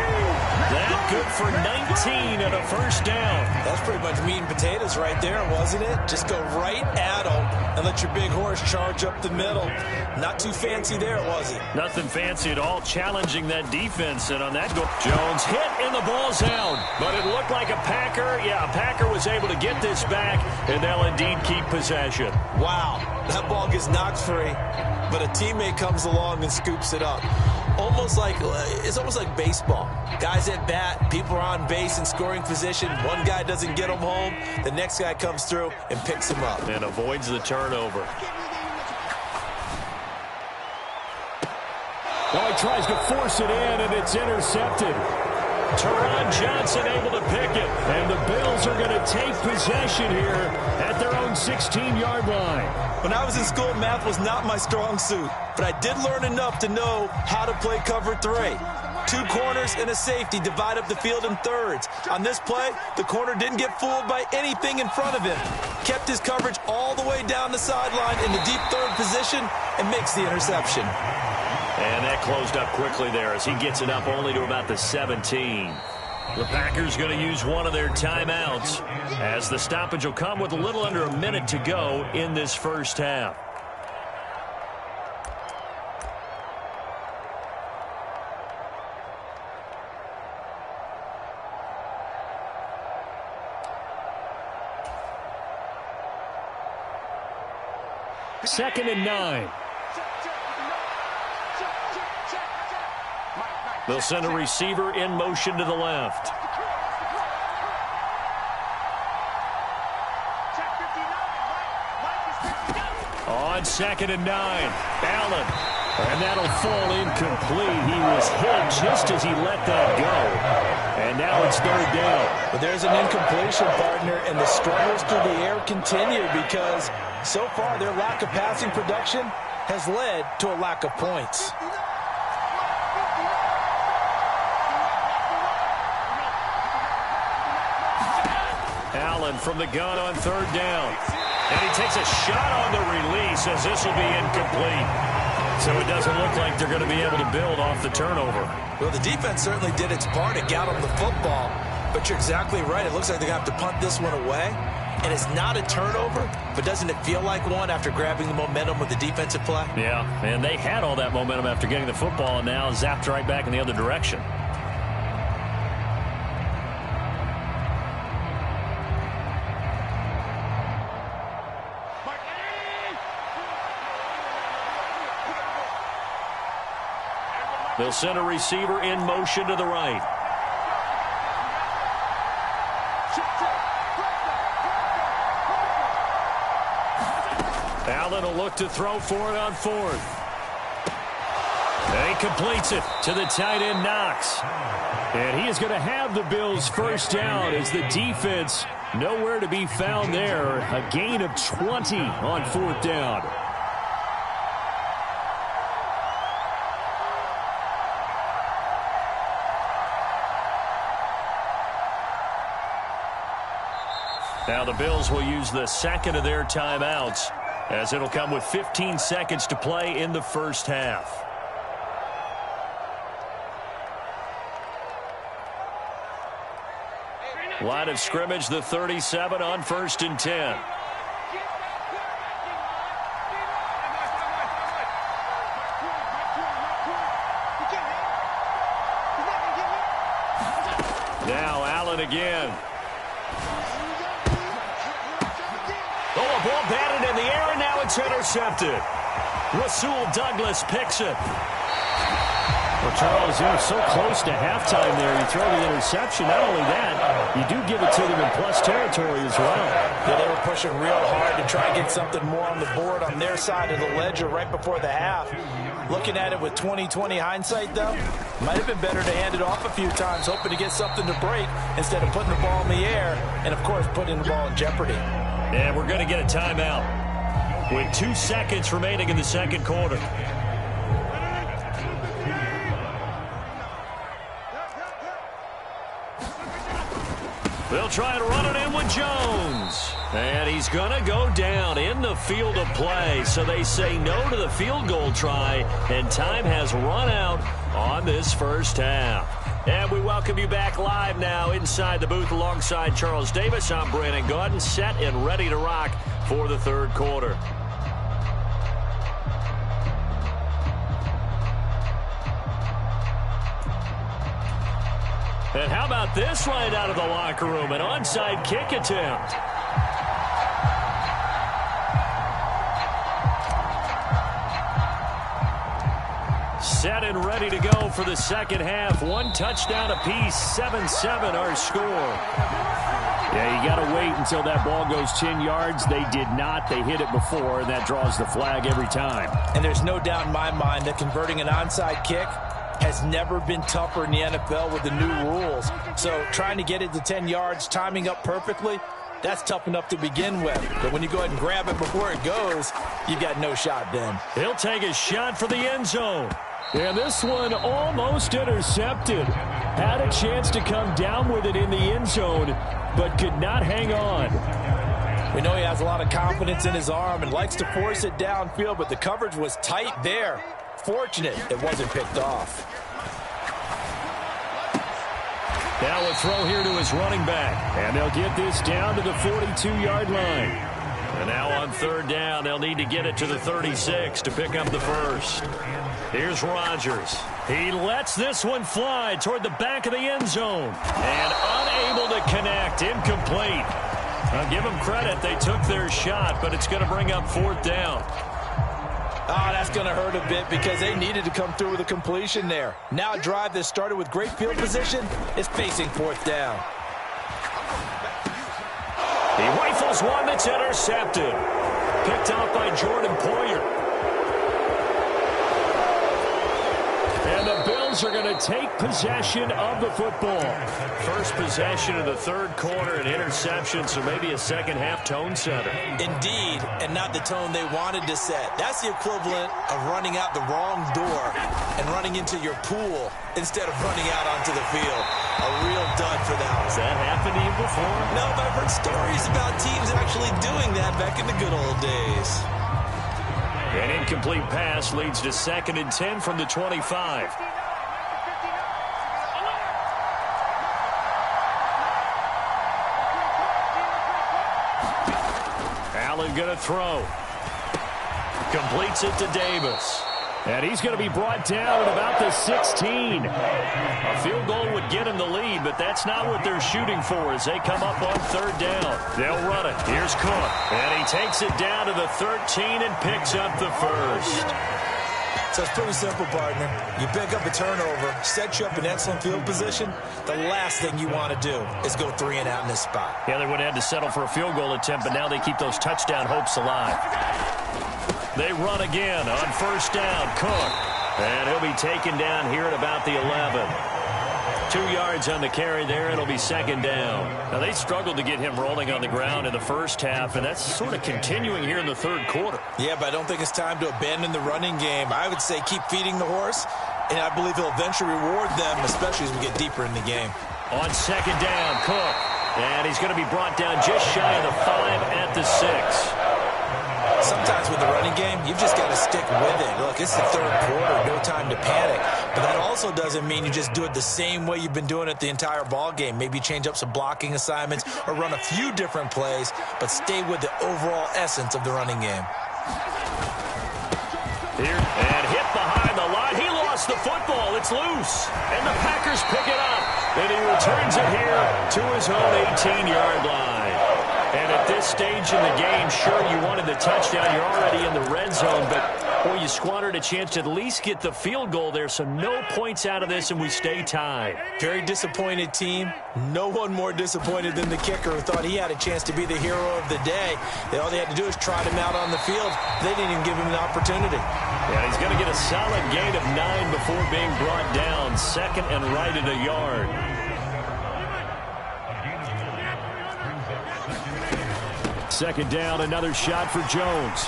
That good for 19 and a 1st down. That's pretty much meat and potatoes right there, wasn't it? Just go right at him and let your big horse charge up the middle. Not too fancy there, was it? Nothing fancy at all, challenging that defense. And on that goal, Jones hit and the ball's out. But it looked like a Packer. Yeah, a Packer was able to get this back, and they'll indeed keep possession. Wow, that ball gets knocked free, but a teammate comes along and scoops it up. It's almost like baseball. Guys at bat, people are on base in scoring position. One guy doesn't get him home. The next guy comes through and picks him up. And avoids the turnover. Now he tries to force it in, and it's intercepted. Teron Johnson able to pick it. And the Bills are going to take possession here at their own 16-yard line. When I was in school, math was not my strong suit, but I did learn enough to know how to play cover 3. 2 corners and a safety divide up the field in thirds. On this play, the corner didn't get fooled by anything in front of him. Kept his coverage all the way down the sideline in the deep 3rd position and makes the interception. And that closed up quickly there as he gets it up only to about the 17. The Packers going to use one of their timeouts as the stoppage will come with a little under a minute to go in this first half. 2nd and 9. They'll send a receiver in motion to the left. On 2nd and 9, Allen. And that'll fall incomplete. He was hit just as he let that go. And now it's 3rd down. But there's an incompletion, partner, and the struggles through the air continue because so far their lack of passing production has led to a lack of points. Allen from the gun on 3rd down. And he takes a shot on the release as this will be incomplete. So it doesn't look like they're going to be able to build off the turnover. Well, the defense certainly did its part to get them the football. But you're exactly right. It looks like they're going to have to punt this one away. And it's not a turnover, but doesn't it feel like one after grabbing the momentum with the defensive play? Yeah, and they had all that momentum after getting the football and now zapped right back in the other direction. They'll send a receiver in motion to the right. Allen will look to throw for it on 4th. And he completes it to the tight end, Knox. And he is going to have the Bills' 1st down as the defense nowhere to be found there. A gain of 20 on 4th down. Now the Bills will use the 2nd of their timeouts as it'll come with 15 seconds to play in the 1st half. Line of scrimmage, the 37 on 1st and 10. Now Allen again. Oh, a ball batted in the air, and now it's intercepted. Rasul Douglas picks it. Well, Charles, you're so close to halftime there. You throw the interception. Not only that, you do give it to them in plus territory as well. Yeah, they were pushing real hard to try and get something more on the board on their side of the ledger right before the half. Looking at it with 20/20 hindsight, though, might have been better to hand it off a few times, hoping to get something to break instead of putting the ball in the air and, of course, putting the ball in jeopardy. And we're going to get a timeout with 2 seconds remaining in the 2nd quarter. They'll try and run it in with Jones. And he's going to go down in the field of play. So they say no to the field goal try, and time has run out on this 1st half. And we welcome you back live now inside the booth alongside Charles Davis. I'm Brandon Gaudin, set and ready to rock for the 3rd quarter. And how about this right out of the locker room? An onside kick attempt. Set and ready to go for the 2nd half. 1 touchdown apiece, 7-7 our score. Yeah, you got to wait until that ball goes 10 yards. They did not. They hit it before, and that draws the flag every time. And there's no doubt in my mind that converting an onside kick has never been tougher in the NFL with the new rules. So trying to get it to 10 yards, timing up perfectly, that's tough enough to begin with. But when you go ahead and grab it before it goes, you've got no shot then. He'll take a shot for the end zone. And this one almost intercepted. Had a chance to come down with it in the end zone, but could not hang on. We know he has a lot of confidence in his arm and likes to force it downfield, but the coverage was tight there. Fortunate it wasn't picked off. Now a throw here to his running back. And they'll get this down to the 42-yard line. And now on 3rd down, they'll need to get it to the 36 to pick up the 1st. Here's Rodgers. He lets this one fly toward the back of the end zone. And unable to connect. Incomplete. I'll give them credit. They took their shot, but it's going to bring up 4th down. Oh, that's going to hurt a bit because they needed to come through with a completion there. Now a drive that started with great field position is facing fourth down. He rifles one that's intercepted. Picked out by Jordan Poyer. And the Bills are going to take possession of the football. First possession of the third quarter, an interception, so maybe a second-half tone setter. Indeed, and not the tone they wanted to set. That's the equivalent of running out the wrong door and running into your pool instead of running out onto the field. A real dud for that one. Has that happened to you before? No, but I've heard stories about teams actually doing that back in the good old days. An incomplete pass leads to 2nd and 10 from the 25. Allen going to throw. Completes it to Davis. And he's going to be brought down at about the 16. A field goal would get him the lead, but that's not what they're shooting for as they come up on 3rd down. They'll run it. Here's Cook. And he takes it down to the 13 and picks up the first. So it's pretty simple, partner. You pick up a turnover, set you up in excellent field position. The last thing you want to do is go 3 and out in this spot. Yeah, they would have had to settle for a field goal attempt, but now they keep those touchdown hopes alive. They run again on 1st down. Cook. And he'll be taken down here at about the 11. 2 yards on the carry there. It'll be 2nd down. Now, they struggled to get him rolling on the ground in the first half, and that's sort of continuing here in the 3rd quarter. Yeah, but I don't think it's time to abandon the running game. I would say keep feeding the horse, and I believe he'll eventually reward them, especially as we get deeper in the game. On 2nd down, Cook. And he's going to be brought down just shy of the 5 at the 6. Sometimes with the running game, you've just got to stick with it. Look, it's the 3rd quarter, no time to panic. But that also doesn't mean you just do it the same way you've been doing it the entire ball game. Maybe change up some blocking assignments or run a few different plays, but stay with the overall essence of the running game. Here, and hit behind the line. He lost the football. It's loose. And the Packers pick it up. And he returns it here to his own 18-yard line. And at this stage in the game, sure, you wanted the touchdown. You're already in the red zone, but, boy, you squandered a chance to at least get the field goal there, so no points out of this, and we stay tied. Very disappointed team. No one more disappointed than the kicker who thought he had a chance to be the hero of the day. All they had to do is trot him out on the field. They didn't even give him an opportunity. Yeah, he's going to get a solid gain of 9 before being brought down. 2nd and right at a yard. Second down, another shot for Jones.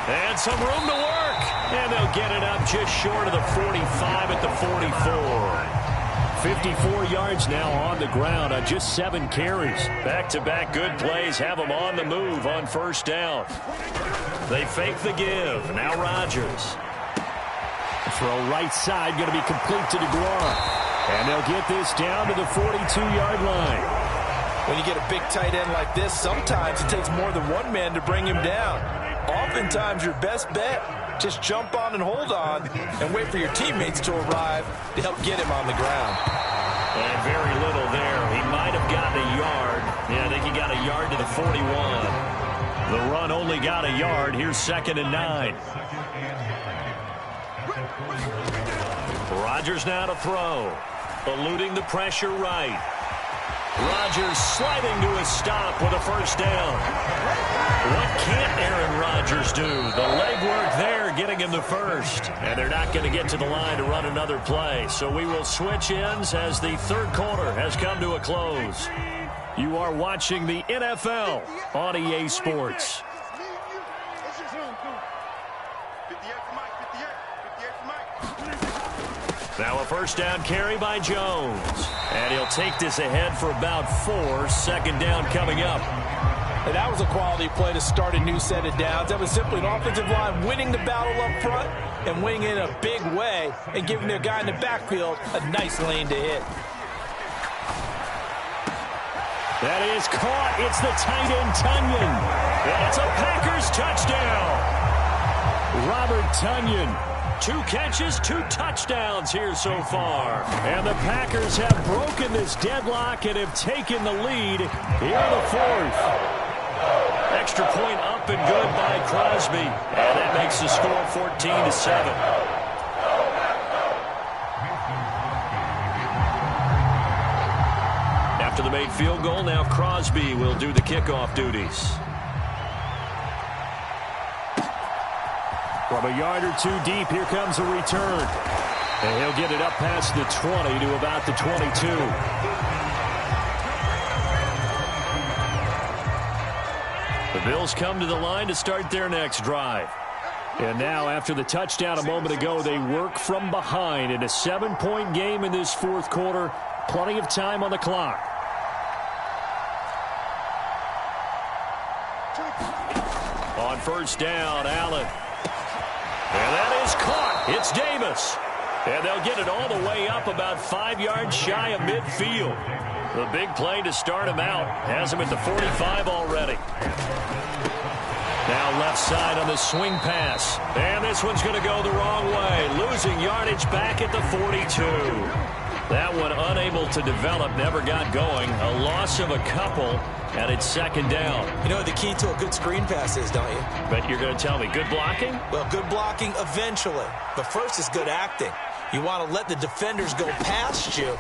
And some room to work. And they'll get it up just short of the 45 at the 44. 54 yards now on the ground on just 7 carries. Back-to-back good plays have them on the move on 1st down. They fake the give. Now Rodgers. Throw right side, going to be complete to DeGuara. And they'll get this down to the 42-yard line. When you get a big tight end like this, sometimes it takes more than one man to bring him down. Oftentimes, your best bet, just jump on and hold on and wait for your teammates to arrive to help get him on the ground. And very little there. He might have gotten a yard. Yeah, I think he got a yard to the 41. The run only got a yard. Here's 2nd and 9. Rodgers now to throw. Eluding the pressure right. Rodgers sliding to a stop with a 1st down. What can't Aaron Rodgers do? The legwork there getting him the first. And they're not going to get to the line to run another play. So we will switch ends as the 3rd quarter has come to a close. You are watching the NFL on EA Sports. Now a 1st down carry by Jones. And he'll take this ahead for about 4. 2nd down coming up. And that was a quality play to start a new set of downs. That was simply an offensive line winning the battle up front and winning in a big way and giving their guy in the backfield a nice lane to hit. That is caught. It's the tight end, Tonyan. And it's a Packers touchdown. Robert Tonyan. 2 catches, 2 touchdowns here so far. And the Packers have broken this deadlock and have taken the lead here in the 4th. Extra point up and good by Crosby. And that makes the score 14-7. After the made field goal, now Crosby will do the kickoff duties. From a yard or two deep, here comes a return. And he'll get it up past the 20 to about the 22. The Bills come to the line to start their next drive. And now, after the touchdown a moment ago, they work from behind in a 7-point game in this fourth quarter. Plenty of time on the clock. On first down, Allen. And that is caught. It's Davis. And they'll get it all the way up about 5 yards shy of midfield. The big play to start him out. Has him at the 45 already. Now left side on the swing pass. And this one's going to go the wrong way. Losing yardage back at the 42. That one unable to develop, never got going. A loss of a couple, and it's second down. You know what the key to a good screen pass is, don't you? Bet you're going to tell me. Good blocking? Well, good blocking eventually. But first is good acting. You want to let the defenders go past you,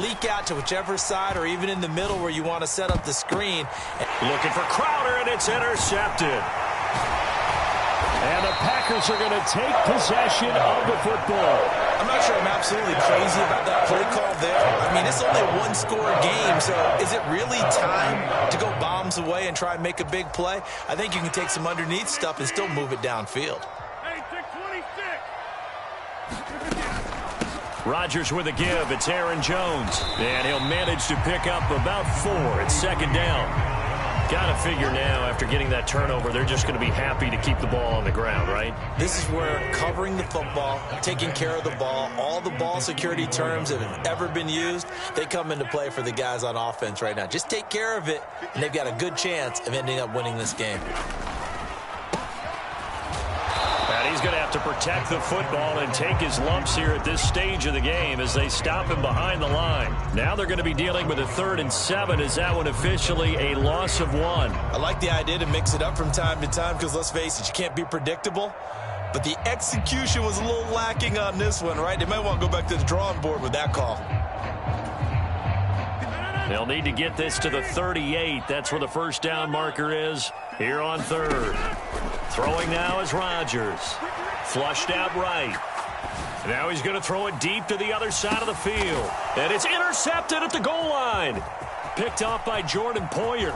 leak out to whichever side or even in the middle where you want to set up the screen. Looking for Crowder, and it's intercepted. And the Packers are going to take possession of the football. I'm not sure I'm absolutely crazy about that play call there. I mean, it's only a one-score game, so is it really time to go bombs away and try and make a big play? I think you can take some underneath stuff and still move it downfield. Hey, 626. Rodgers with a give. It's Aaron Jones. And he'll manage to pick up about 4. It's second down. Got to figure now, after getting that turnover, they're just going to be happy to keep the ball on the ground, right? This is where covering the football, taking care of the ball, all the ball security terms that have ever been used, they come into play for the guys on offense right now. Just take care of it, and they've got a good chance of ending up winning this game. And he's going to have to protect the football and take his lumps here at this stage of the game as they stop him behind the line. Now they're going to be dealing with a 3rd and 7. Is that one officially a loss of 1? I like the idea to mix it up from time to time because, let's face it, you can't be predictable. But the execution was a little lacking on this one, right? They might want to go back to the drawing board with that call. They'll need to get this to the 38. That's where the first down marker is here on 3rd. Throwing now is Rodgers. Flushed out right. Now he's going to throw it deep to the other side of the field. And it's intercepted at the goal line. Picked off by Jordan Poyer.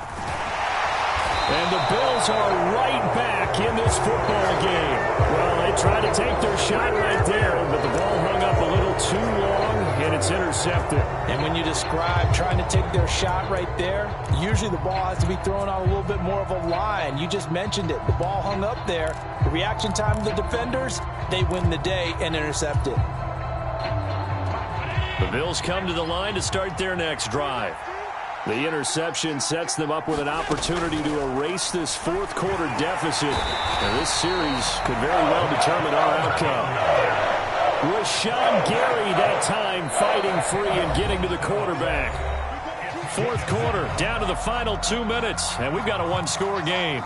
And the Bills are right back in this football game. Well, they tried to take their shot right there, but the ball hung up a little too long, and it's intercepted. And when you describe trying to take their shot right there, usually the ball has to be thrown on a little bit more of a line. You just mentioned it. The ball hung up there. The reaction time of the defenders, they win the day and intercept it. The Bills come to the line to start their next drive. The interception sets them up with an opportunity to erase this fourth quarter deficit. And this series could very well determine our outcome. Rashawn Gary that time fighting free and getting to the quarterback. Fourth quarter, down to the final 2 minutes, and we've got a one-score game.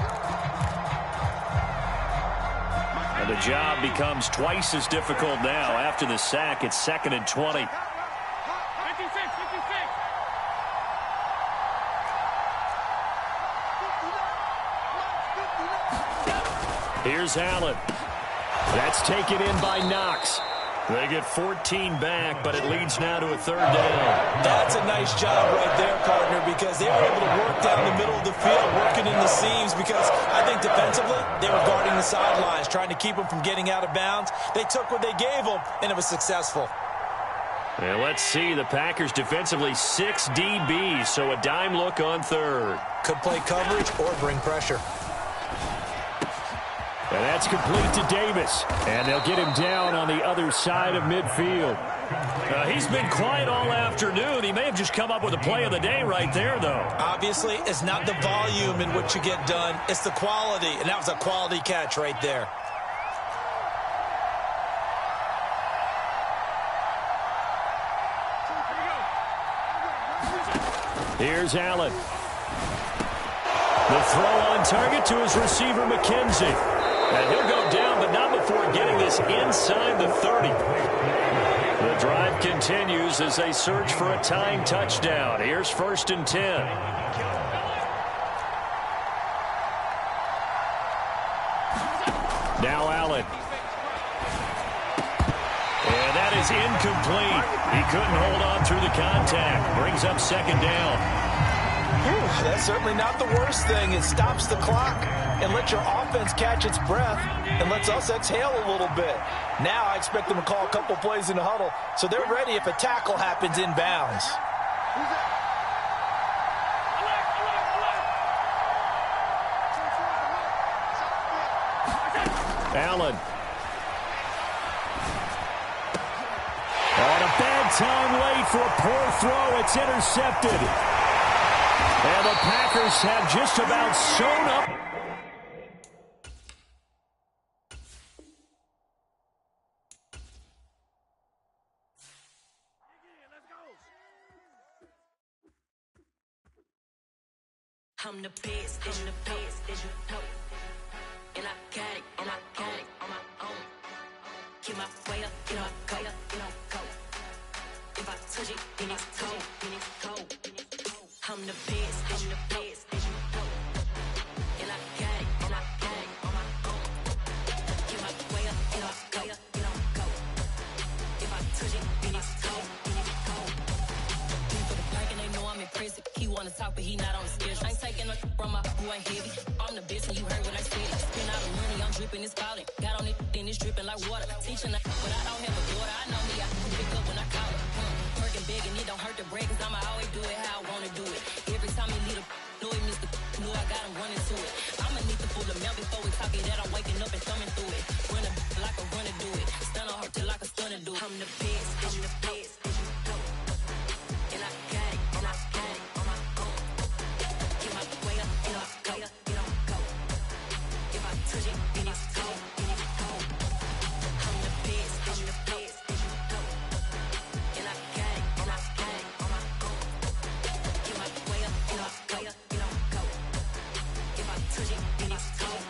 And the job becomes twice as difficult now. After the sack, it's 2nd and 20. Here's Allen. That's taken in by Knox. They get 14 back, but it leads now to a 3rd down. That's a nice job right there, partner, because they were able to work down the middle of the field, working in the seams, because I think defensively they were guarding the sidelines, trying to keep them from getting out of bounds. They took what they gave them, and it was successful. And let's see, the Packers defensively 6 DBs, so a dime look on 3rd. Could play coverage or bring pressure. And that's complete to Davis. And they'll get him down on the other side of midfield. He's been quiet all afternoon. He may have just come up with a play of the day right there, though. Obviously, it's not the volume in which you get done. It's the quality, and that was a quality catch right there. Here's Allen. The throw on target to his receiver, McKenzie. And he'll go down, but not before getting this inside the 30. The drive continues as they search for a tying touchdown. Here's 1st and 10. Now Allen. And that is incomplete. He couldn't hold on through the contact. Brings up 2nd down. That's certainly not the worst thing. It stops the clock and lets your offense catch its breath and lets us exhale a little bit. Now I expect them to call a couple plays in the huddle so they're ready if a tackle happens inbounds. Allen. On a bad time late for a poor throw. It's intercepted. And the Packers have just about sewn up. I'm the best, and you know. And I got it, on my own. Get my way up, go. If I touch it, then it's cold. I'm the best, and you know. And I got it, on my own. Get my way up, go. If I touch it, then it's cold. For the pack and they know I'm impressive. He wanna talk, but he not on the schedule. I ain't taking no from my boy heavy. I'm the best, and you heard what I said. Spend all the money, I'm dripping, it's falling. Got on it, then it's dripping like water. Teaching that, but I don't have a daughter. I know me, I can pick up when I call it. Working big, and it don't hurt to break, cause I'ma always do it how I wanna do it. Every time he lead a know he missed the know I got him running to it. I'ma need to pull the mail before we talk it that I'm waking up and thumbing through it. Run a like a runner do it. Stun on her till like a stunner do it. I'm the best, and I got it, on my own. Get my way up, go. If I touch it, then it's cold. I'm the best, and I got it, on my own. Get my way up, go. If I touch it, then it's cold.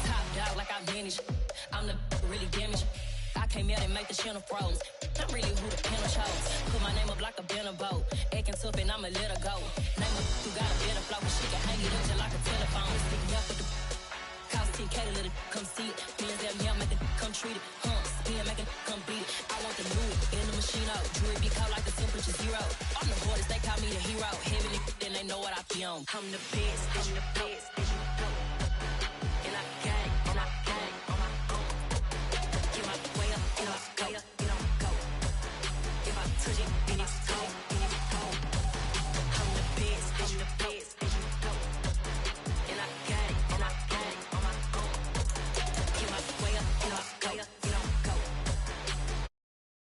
Top dog like I vanished. I'm the really damaged. I came out and make the channel froze. I'm really who the panel chose. Put my name up like a banner boat. Acting tough and I'ma let her go. Name her who got a better flow. She can hang it up just like a telephone. Stick me up with the cost 10K to let it come see it. Millions that me, I'm making come treat it. Spin, make it come beat it. I want the new in the machine out. Jewelry be cold like the temperature 0. On the borders, they call me the hero. Heavy, then they know what I be on. I'm the best,